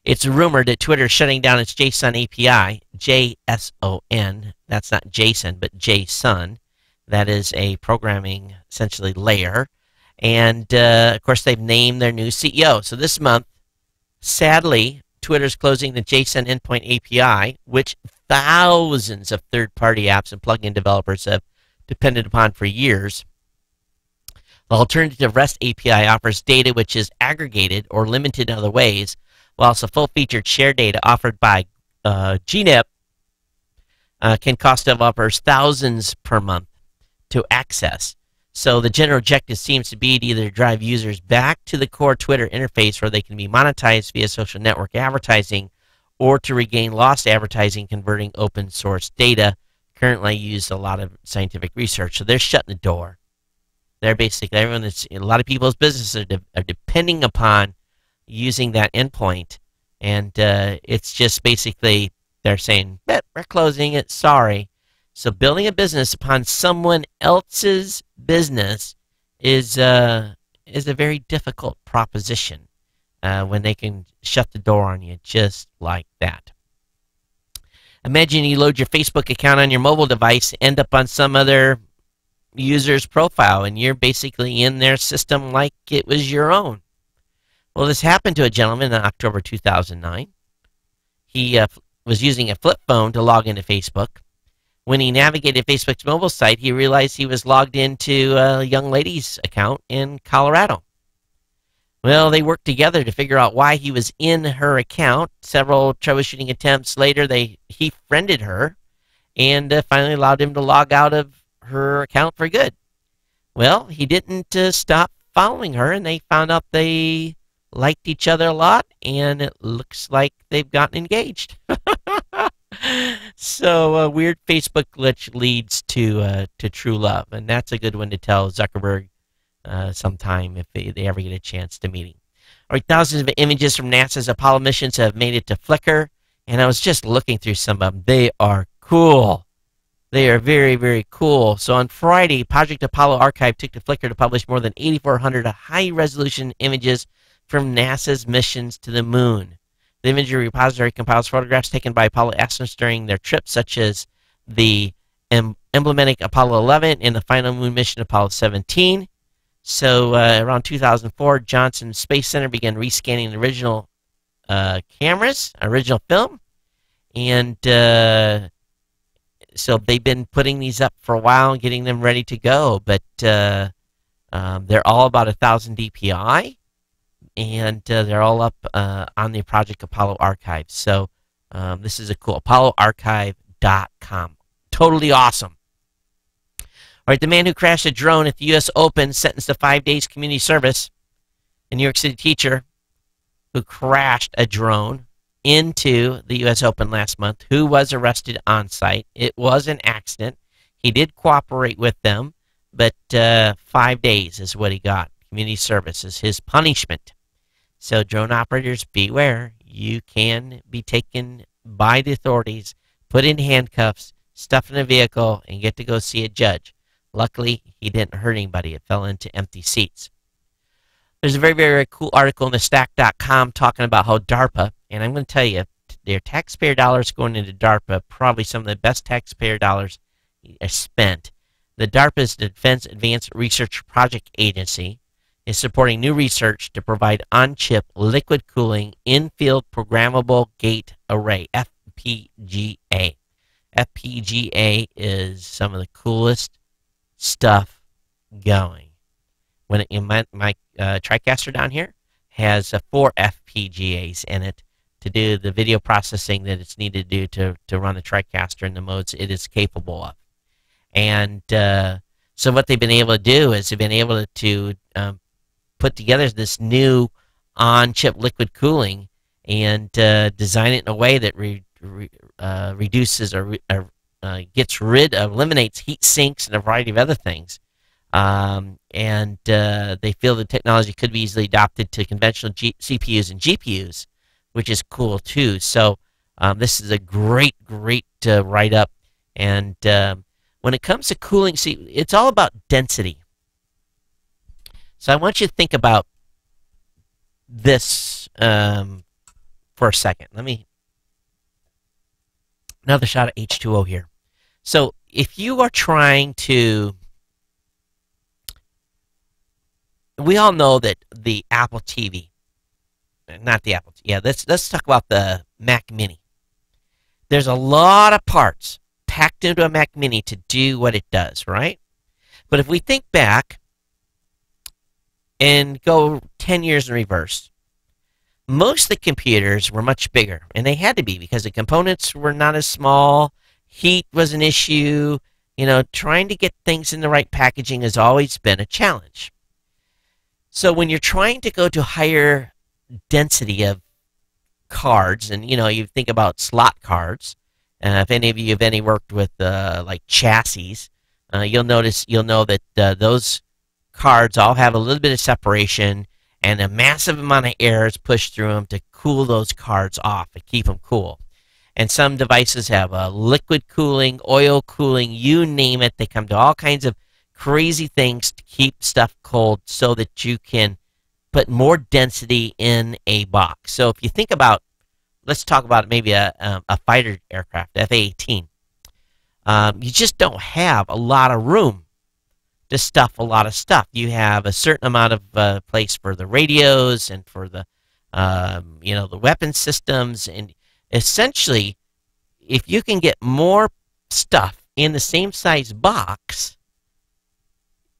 It's rumored that Twitter is shutting down its JSON API, JSON. That's not Jason, but JSON. That is a programming, essentially, layer. And, of course, they've named their new CEO. So this month, sadly, Twitter's closing the JSON endpoint API, which thousands of third-party apps and plugin developers have depended upon for years. The alternative REST API offers data which is aggregated or limited in other ways, whilst the full-featured shared data offered by GNC can cost developers thousands per month to access. So the general objective seems to be to either drive users back to the core Twitter interface where they can be monetized via social network advertising, or to regain lost advertising converting open source data. Currently used a lot of scientific research. So they're shutting the door. They're basically, a lot of people's businesses are depending upon using that endpoint, and it's just basically they're saying, we're closing it, sorry. So building a business upon someone else's business is a very difficult proposition when they can shut the door on you just like that. Imagine you load your Facebook account on your mobile device, end up on some other user's profile, and you're basically in their system like it was your own. Well, this happened to a gentleman in October 2009. He was using a flip phone to log into Facebook. When he navigated Facebook's mobile site, he realized he was logged into a young lady's account in Colorado. Well, they worked together to figure out why he was in her account. Several troubleshooting attempts later, he friended her and finally allowed him to log out of her account for good. Well, he didn't stop following her, and they found out they liked each other a lot, and it looks like they've gotten engaged. So a weird Facebook glitch leads to true love, and that's a good one to tell Zuckerberg sometime if they ever get a chance to meet him. All right, thousands of images from NASA's Apollo missions have made it to Flickr, and I was just looking through some of them. They are cool. They are very, very cool. So on Friday, Project Apollo Archive took to Flickr to publish more than 8,400 high-resolution images from NASA's missions to the moon. The imagery repository compiles photographs taken by Apollo astronauts during their trips, such as the emblematic Apollo 11 and the final moon mission Apollo 17. So around 2004, Johnson Space Center began rescanning the original original film, and so they've been putting these up for a while and getting them ready to go, but they're all about 1,000 DPI, and they're all up on the Project Apollo Archive. So this is a cool, ApolloArchive.com. Totally awesome. All right, the man who crashed a drone at the U.S. Open sentenced to 5 days community service. A New York City teacher who crashed a drone into the U.S. Open last month, who was arrested on site. It was an accident. He did cooperate with them, but 5 days is what he got. Community service is his punishment. So drone operators, beware. You can be taken by the authorities, put in handcuffs, stuffed in a vehicle, and get to go see a judge. Luckily, he didn't hurt anybody. It fell into empty seats. There's a very, very cool article in the stack.com talking about how DARPA, and I'm going to tell you, their taxpayer dollars going into DARPA, probably some of the best taxpayer dollars are spent. The DARPA is the Defense Advanced Research Project Agency, is supporting new research to provide on-chip liquid cooling in-field programmable gate array, FPGA. FPGA is some of the coolest stuff going. When my TriCaster down here has 4 FPGAs in it to do the video processing that it's needed to do to run the TriCaster in the modes it is capable of. And so what they've been able to do is they've been able to put together this new on-chip liquid cooling and design it in a way that reduces or eliminates heat sinks and a variety of other things. They feel the technology could be easily adopted to conventional CPUs and GPUs, which is cool too. So this is a great write-up. And when it comes to cooling, see, it's all about density. So I want you to think about this for a second. Another shot of H2O here. So if you are trying to, we all know that the Apple TV, not the Apple TV, yeah, let's talk about the Mac Mini. There's a lot of parts packed into a Mac Mini to do what it does, right? But if we think back and go 10 years in reverse, most of the computers were much bigger, and they had to be because the components were not as small. Heat was an issue. You know, trying to get things in the right packaging has always been a challenge. So when you're trying to go to higher density of cards, and you think about slot cards, if any of you have worked with like chassis, you'll know that those cards all have a little bit of separation, and a massive amount of air is pushed through them to cool those cards off and keep them cool. And some devices have liquid cooling, oil cooling, you name it. They come to all kinds of crazy things to keep stuff cold so that you can put more density in a box. So if you think about, let's talk about maybe a fighter aircraft, F-18. You just don't have a lot of room to stuff a lot of stuff. You have a certain amount of place for the radios and for the the weapon systems, and essentially, if you can get more stuff in the same size box,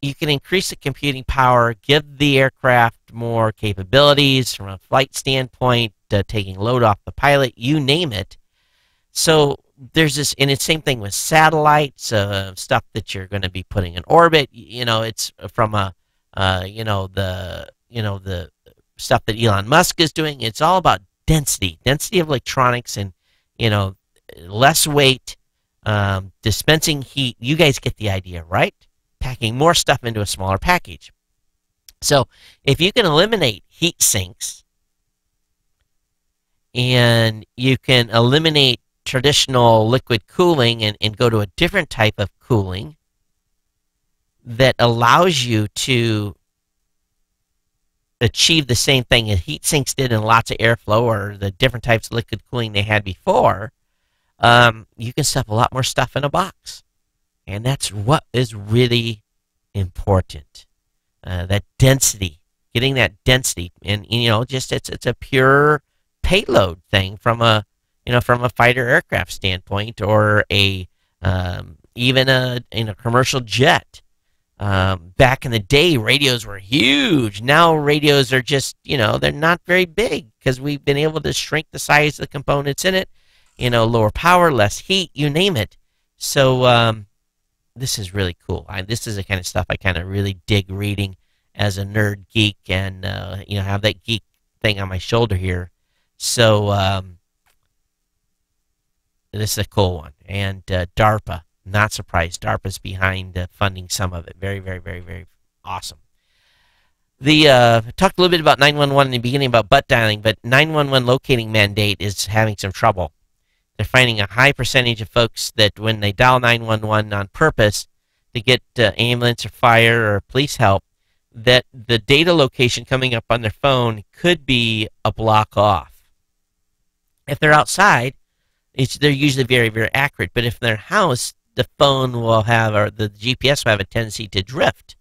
you can increase the computing power, give the aircraft more capabilities from a flight standpoint, taking load off the pilot, you name it. So there's this, and it's same thing with satellites, stuff that you're going to be putting in orbit. It's from the stuff that Elon Musk is doing. It's all about density of electronics, and less weight, dispensing heat. You guys get the idea, right? Packing more stuff into a smaller package. So if you can eliminate heat sinks, and you can eliminate traditional liquid cooling and go to a different type of cooling that allows you to achieve the same thing as heat sinks did in lots of airflow, or the different types of liquid cooling they had before, you can stuff a lot more stuff in a box. And that's what is really important. That density, getting that density. And, it's a pure payload thing from a fighter aircraft standpoint, or even a commercial jet. Back in the day, radios were huge. Now radios are just, they're not very big because we've been able to shrink the size of the components in it, lower power, less heat, you name it. So this is really cool. This is the kind of stuff I kind of really dig reading as a nerd geek, and have that geek thing on my shoulder here. So this is a cool one. And DARPA, not surprised. DARPA's behind funding some of it. Very, very, very, very awesome. Talked a little bit about 911 in the beginning about butt dialing, but 911 locating mandate is having some trouble. They're finding a high percentage of folks that when they dial 911 on purpose, to get ambulance or fire or police help, that the data location coming up on their phone could be a block off. If they're outside, they're usually very, very accurate. But if in their house, the phone will have, or the GPS will have a tendency to drift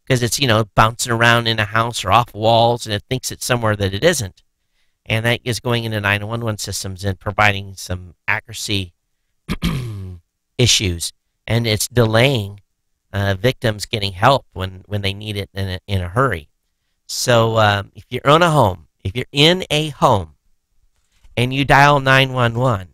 because it's, bouncing around in a house or off walls, and it thinks it's somewhere that it isn't. And that is going into 911 systems and providing some accuracy issues. And it's delaying victims getting help when they need it in a hurry. So if you're in a home and you dial 911,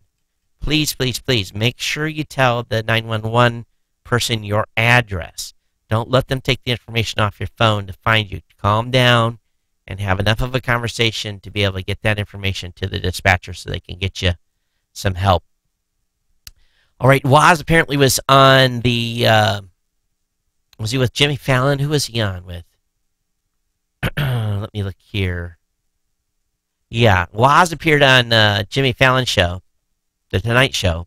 please, please, please make sure you tell the 911 person your address. Don't let them take the information off your phone to find you. Calm down and have enough of a conversation to be able to get that information to the dispatcher so they can get you some help. All right, Woz apparently was on the, was he with Jimmy Fallon? Who was he on with? Let me look here. Yeah, Woz appeared on Jimmy Fallon's show, The Tonight Show.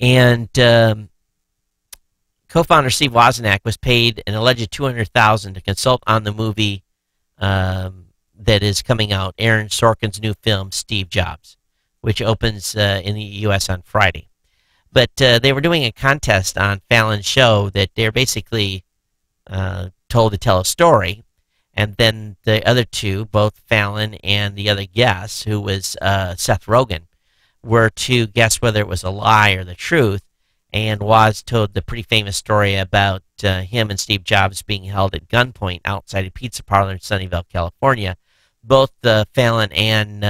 And co-founder Steve Wozniak was paid an alleged $200,000 to consult on the movie that is coming out, Aaron Sorkin's new film, Steve Jobs, which opens in the U.S. on Friday. But they were doing a contest on Fallon's show that they're basically told to tell a story. And then the other two, both Fallon and the other guest, who was Seth Rogen, were to guess whether it was a lie or the truth. And Woz told the pretty famous story about him and Steve Jobs being held at gunpoint outside a pizza parlor in Sunnyvale, California. Both Fallon and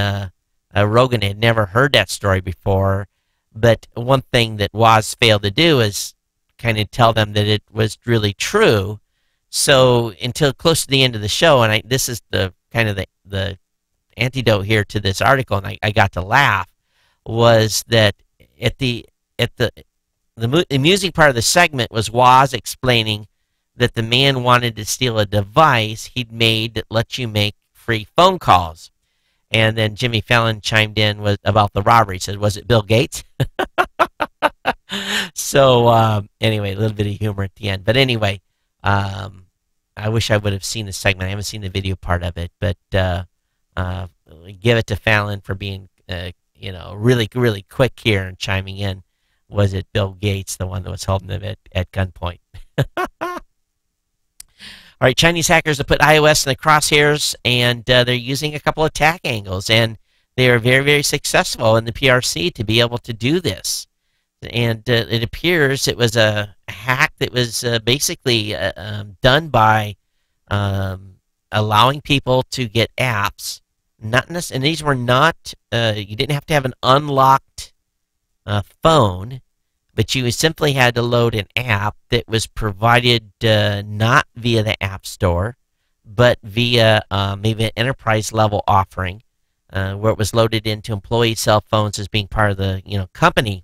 Rogen had never heard that story before. But one thing that Woz failed to do is kind of tell them that it was really true. So until close to the end of the show, and this is the kind of the antidote here to this article, and I got to laugh, was that at the amusing part of the segment was Woz explaining that the man wanted to steal a device he'd made that lets you make free phone calls. And then Jimmy Fallon chimed in about the robbery. He said, was it Bill Gates? So anyway, a little bit of humor at the end. But anyway, I wish I would have seen the segment. I haven't seen the video part of it. But give it to Fallon for being, really, really quick here and chiming in. Was it Bill Gates, the one that was holding them at gunpoint? All right, Chinese hackers have put iOS in the crosshairs, and they're using a couple of attack angles, and they are very, very successful in the PRC to be able to do this. And it appears it was a hack that was basically done by allowing people to get apps. And these were not, you didn't have to have an unlocked phone, but you simply had to load an app that was provided not via the App Store, but via maybe an enterprise level offering, where it was loaded into employee cell phones as being part of the company,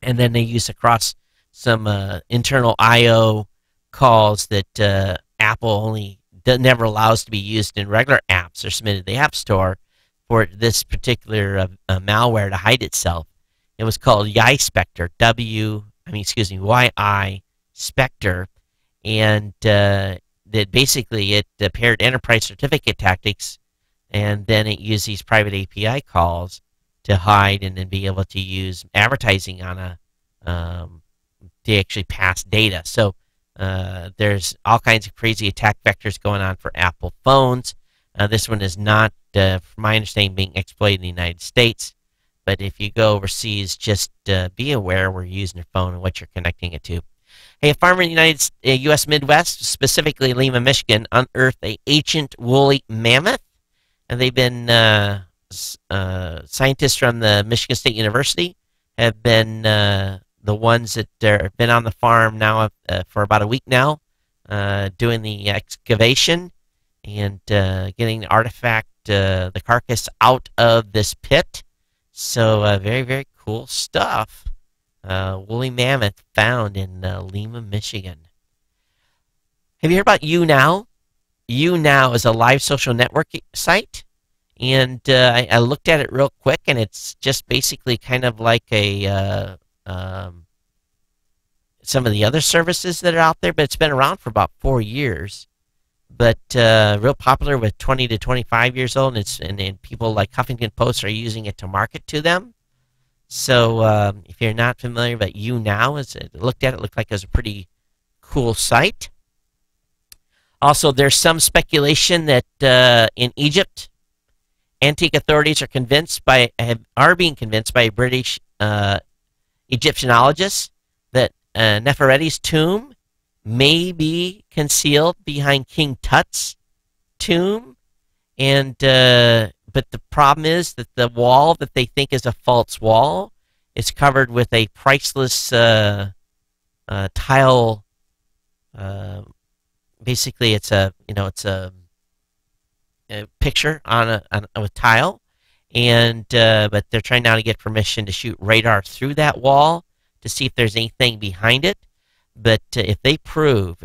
and then they use across some internal I/O calls that Apple only never allows to be used in regular apps or submitted to the App Store for this particular malware to hide itself. It was called Y-Spectre, Y-I Spectre, and that basically it paired enterprise certificate tactics, and then it used these private API calls to hide and then be able to use advertising on to actually pass data. So there's all kinds of crazy attack vectors going on for Apple phones. This one is not, from my understanding, being exploited in the United States. But if you go overseas, just be aware where you're using your phone and what you're connecting it to. Hey, a farmer in the U.S. Midwest, specifically Lima, Michigan, unearthed an ancient woolly mammoth. And they've been, scientists from the Michigan State University have been the ones that have been on the farm now for about a week now, doing the excavation and getting the artifact, the carcass out of this pit. So very, very cool stuff. Woolly mammoth found in Lima, Michigan. Have you heard about YouNow? YouNow is a live social network site. And I looked at it real quick, and it's just basically kind of like a some of the other services that are out there, but it's been around for about 4 years. But real popular with 20 to 25 years old, and people like Huffington Post are using it to market to them. So if you're not familiar, but YouNow, looked like it was a pretty cool site. Also, there's some speculation that in Egypt, antique authorities are being convinced by a British Egyptologist that Nefertiti's tomb may be concealed behind King Tut's tomb, and but the problem is that the wall that they think is a false wall is covered with a priceless tile. Basically, it's a picture on a tile, and but they're trying now to get permission to shoot radar through that wall to see if there's anything behind it. But if they find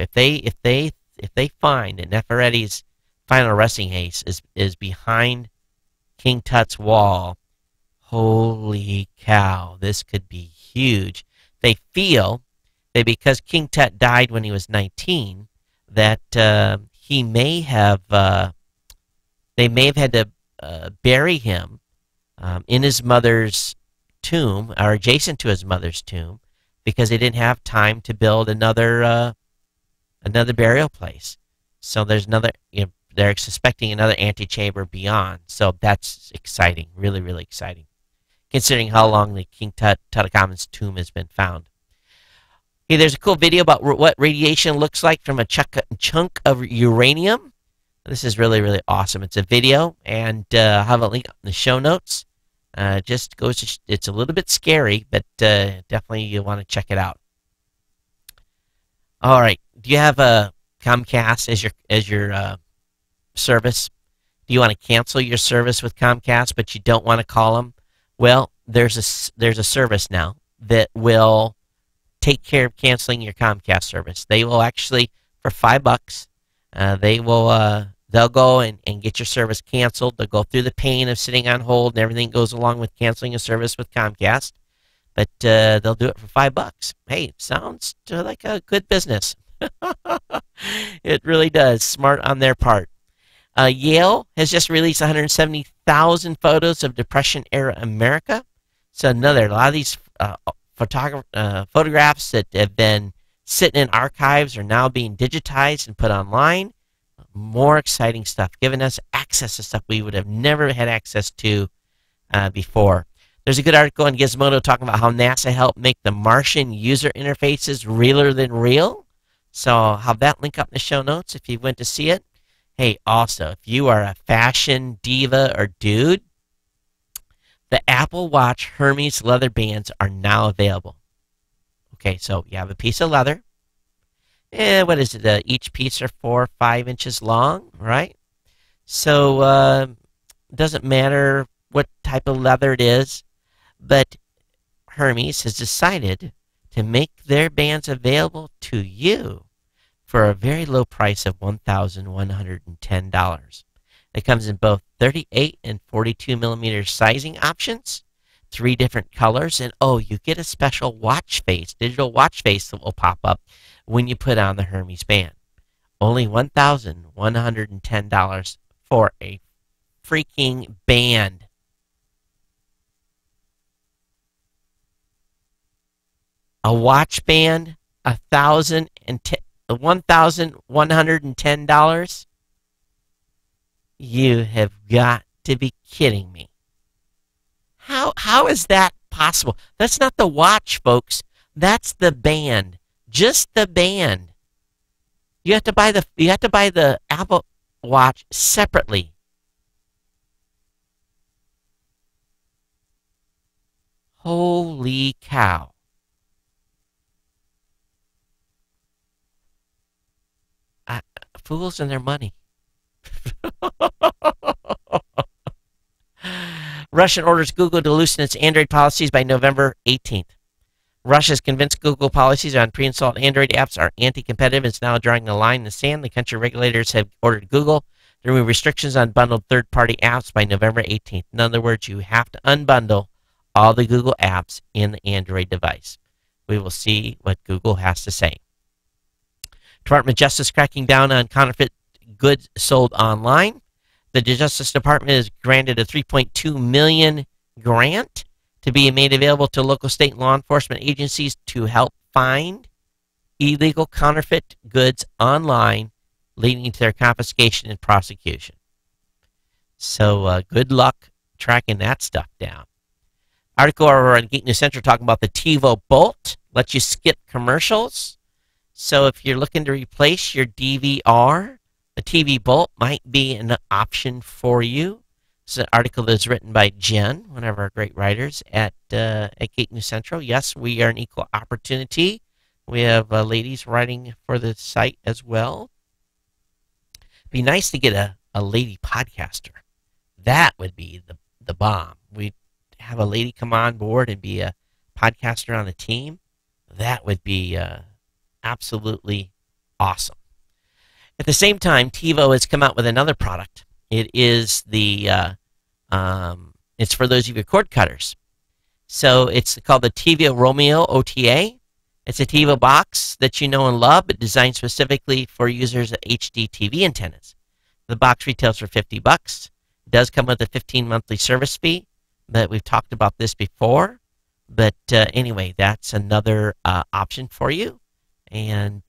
that Nefertiti's final resting place is behind King Tut's wall, holy cow, this could be huge. They feel that because King Tut died when he was 19, that they may have had to bury him in his mother's tomb, or adjacent to his mother's tomb, because they didn't have time to build another burial place. So there's they're suspecting another antechamber beyond. So that's exciting, really, really exciting, considering how long the King Tutankhamun's tomb has been found. Okay, there's a cool video about what radiation looks like from a chunk of uranium. This is really, really awesome. It's a video, and I'll have a link in the show notes. It's a little bit scary, but definitely you want to check it out. All right, do you have a Comcast as your service? Do you want to cancel your service with Comcast, but you don't want to call them? Well, there's a service now that will take care of canceling your Comcast service. They will actually, for $5, they'll go and get your service canceled. They'll go through the pain of sitting on hold and everything goes along with canceling a service with Comcast. But they'll do it for $5. Hey, sounds like a good business. It really does. Smart on their part. Yale has just released 170,000 photos of Depression-era America. So a lot of these photographs that have been sitting in archives are now being digitized and put online. More exciting stuff, giving us access to stuff we would have never had access to before. There's a good article on Gizmodo talking about how NASA helped make the Martian user interfaces realer than real. So I'll have that link up in the show notes if you went to see it. Hey, also, if you are a fashion diva or dude, the Apple Watch Hermes leather bands are now available. Okay, so you have a piece of leather. What is it? Each piece are 4 or 5 inches long, right? So it doesn't matter what type of leather it is, but Hermes has decided to make their bands available to you for a very low price of $1,110. It comes in both 38 and 42 millimeter sizing options, 3 different colors, and you get a special watch face, digital watch face that will pop up when you put on the Hermes band. Only $1,110 for a freaking band. A watch band, $1,110. You have got to be kidding me. How is that possible? That's not the watch, folks. That's the band. Just the band. You have to buy the Apple Watch separately. Holy cow. Fools and their money. Russia orders Google to loosen its Android policies by November 18th. Russia is convinced Google policies on pre-installed Android apps are anti-competitive and is now drawing the line in the sand. The country regulators have ordered Google to remove restrictions on bundled third-party apps by November 18th. In other words, you have to unbundle all the Google apps in the Android device. We will see what Google has to say. Department of Justice cracking down on counterfeit goods sold online. The Justice Department has granted a $3.2 million grant to be made available to local, state, and law enforcement agencies to help find illegal counterfeit goods online, leading to their confiscation and prosecution. So good luck tracking that stuff down. Article over on Geek News Central talking about the TiVo Bolt. Lets you skip commercials. So if you're looking to replace your DVR, the TV Bolt might be an option for you. It's an article that's written by Jen, one of our great writers at Geek News Central. Yes, we are an equal opportunity. We have ladies writing for the site as well. Be nice to get a lady podcaster. That would be the bomb. We'd have a lady come on board and be a podcaster on the team. That would be absolutely awesome. At the same time, TiVo has come out with another product. It is it's for those of you cord cutters. So it's called the TiVo Romeo OTA. It's a TiVo box that you know and love, but designed specifically for users of HD TV antennas. The box retails for $50. It does come with a 15 monthly service fee, but we've talked about this before. But anyway, that's another option for you. And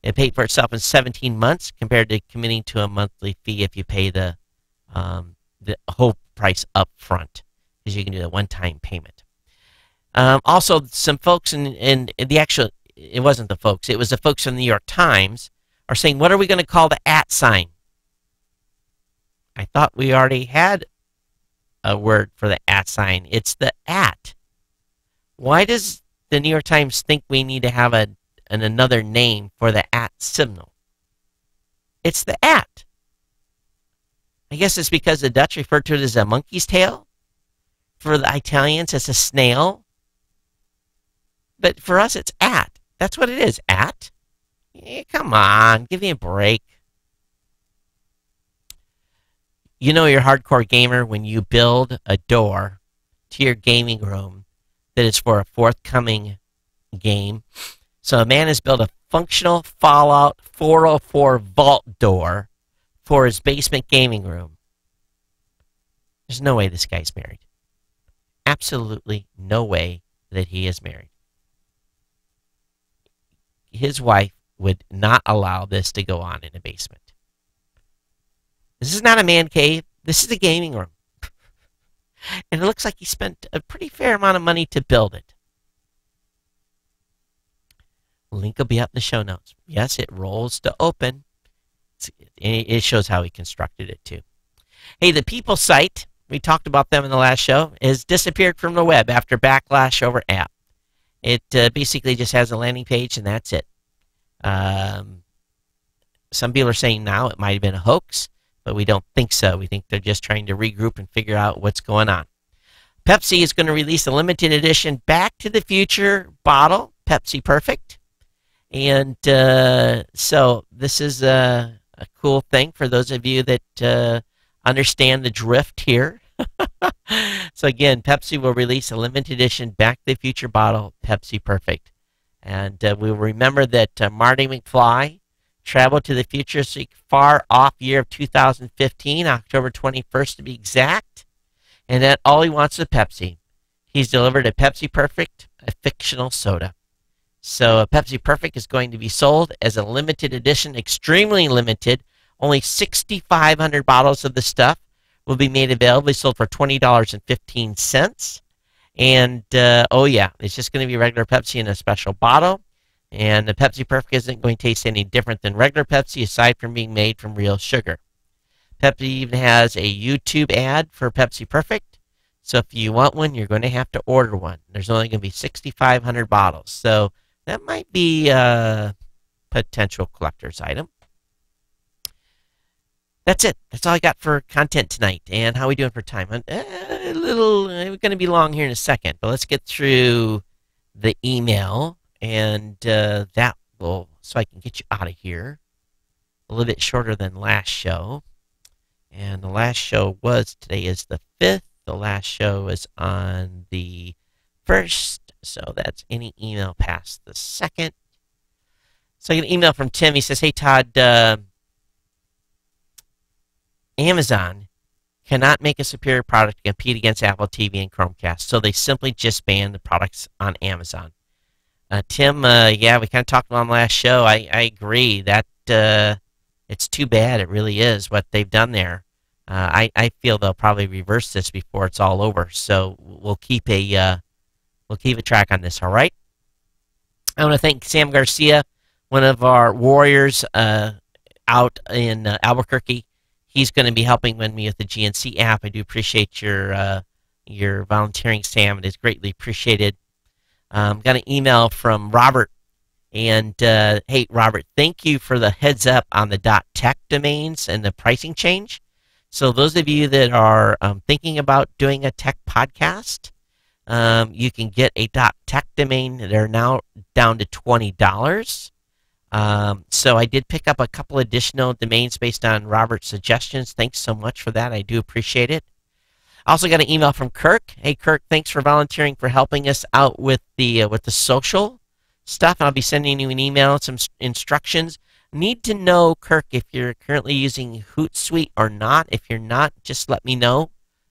it paid for itself in 17 months compared to committing to a monthly fee if you pay the whole price up front, because you can do the one-time payment. Also, some folks in the actual, it wasn't the folks, it was the folks from the New York Times are saying, what are we going to call the @ sign? I thought we already had a word for the @ sign. It's the @. Why does the New York Times think we need to have another name for the @ signal? It's the @. I guess it's because the Dutch referred to it as a monkey's tail. For the Italians, it's a snail. But for us, it's @. That's what it is, @. Come on, give me a break. You know you're a hardcore gamer when you build a door to your gaming room that is for a forthcoming game. So a man has built a functional Fallout 404 vault door for his basement gaming room. There's no way this guy's married. Absolutely no way that he is married. His wife would not allow this to go on in a basement. This is not a man cave. This is a gaming room. And it looks like he spent a pretty fair amount of money to build it. Link will be up in the show notes. Yes, it rolls to open. It shows how he constructed it, too. Hey, the People site, we talked about them in the last show, has disappeared from the web after backlash over app. It basically just has a landing page, and that's it. Some people are saying now it might have been a hoax, but we don't think so. We think they're just trying to regroup and figure out what's going on. Pepsi is going to release a limited edition Back to the Future bottle, Pepsi Perfect. And so this is a cool thing for those of you that understand the drift here. So again, Pepsi will release a limited edition Back to the Future bottle, Pepsi Perfect. And we'll remember that Marty McFly traveled to the futuristic far off year of 2015, October 21st to be exact. And that all he wants is Pepsi. He's delivered a Pepsi Perfect, a fictional soda. So a Pepsi Perfect is going to be sold as a limited edition, extremely limited. Only 6,500 bottles of the stuff will be made available. It's sold for $20.15. And, oh yeah, it's just going to be regular Pepsi in a special bottle. And the Pepsi Perfect isn't going to taste any different than regular Pepsi, aside from being made from real sugar. Pepsi even has a YouTube ad for Pepsi Perfect. So if you want one, you're going to have to order one. There's only going to be 6,500 bottles. So that might be a potential collector's item. That's it. That's all I got for content tonight. And how are we doing for time? We're going to be long here in a second, but let's get through the email, and that will, so I can get you out of here. A little bit shorter than last show. And the last show was, today is the 5th. The last show was on the 1st. So that's any email past the second. So I get an email from Tim. He says, "Hey Todd, Amazon cannot make a superior product to compete against Apple TV and Chromecast, so they simply just ban the products on Amazon." Tim, yeah, we kind of talked about on the last show. I agree that it's too bad. It really is what they've done there. I feel they'll probably reverse this before it's all over. So we'll keep a track on this. All right. I want to thank Sam Garcia, one of our warriors out in Albuquerque. He's going to be helping me with the GNC app. I do appreciate your volunteering, Sam. It is greatly appreciated. Got an email from Robert, and hey, Robert, thank you for the heads up on the .tech domains and the pricing change. So those of you that are thinking about doing a tech podcast, you can get a .tech domain. They're now down to $20. So I did pick up a couple additional domains based on Robert's suggestions. Thanks so much for that. I do appreciate it. I also got an email from Kirk. Hey, Kirk, thanks for volunteering for helping us out with the social stuff. I'll be sending you an email and some instructions. Need to know, Kirk, if you're currently using Hootsuite or not. If you're not, just let me know,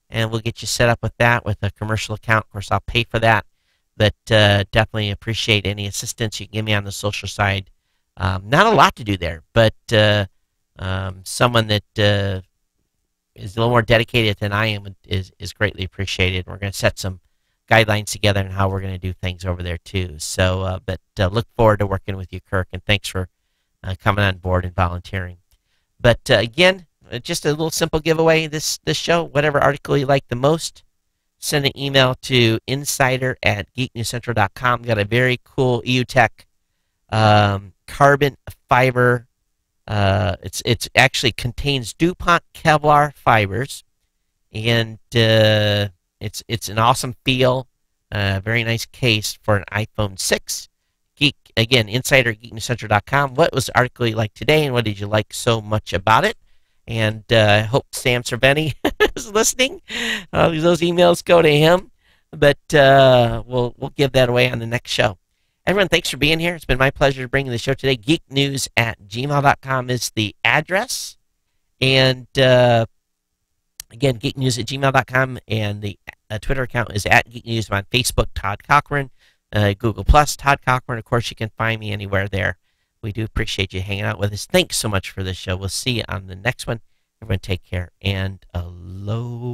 and we'll get you set up with that with a commercial account. Of course, I'll pay for that, but definitely appreciate any assistance you can give me on the social side. Not a lot to do there, but someone that is a little more dedicated than I am is greatly appreciated. We're going to set some guidelines together on how we're going to do things over there too. So, but look forward to working with you, Kirk, and thanks for coming on board and volunteering. But again, just a little simple giveaway this show. Whatever article you like the most, send an email to insider@geeknewscentral.com. We've got a very cool EUTech carbon fiber. It's actually contains DuPont Kevlar fibers, and it's an awesome feel. Very nice case for an iPhone 6. Again, insider at geeknewscentral.com. What was the article you liked today, and what did you like so much about it? And I hope Sam Cerveni is listening. Those emails go to him, but we'll give that away on the next show. Everyone, thanks for being here. It's been my pleasure to bring the show today. geeknews@gmail.com is the address. And again, geeknews@gmail.com. And the Twitter account is @geeknews. I'm on Facebook, Todd Cochran. Google+, Todd Cochran. Of course, you can find me anywhere there. We do appreciate you hanging out with us. Thanks so much for this show. We'll see you on the next one. Everyone, take care and aloha.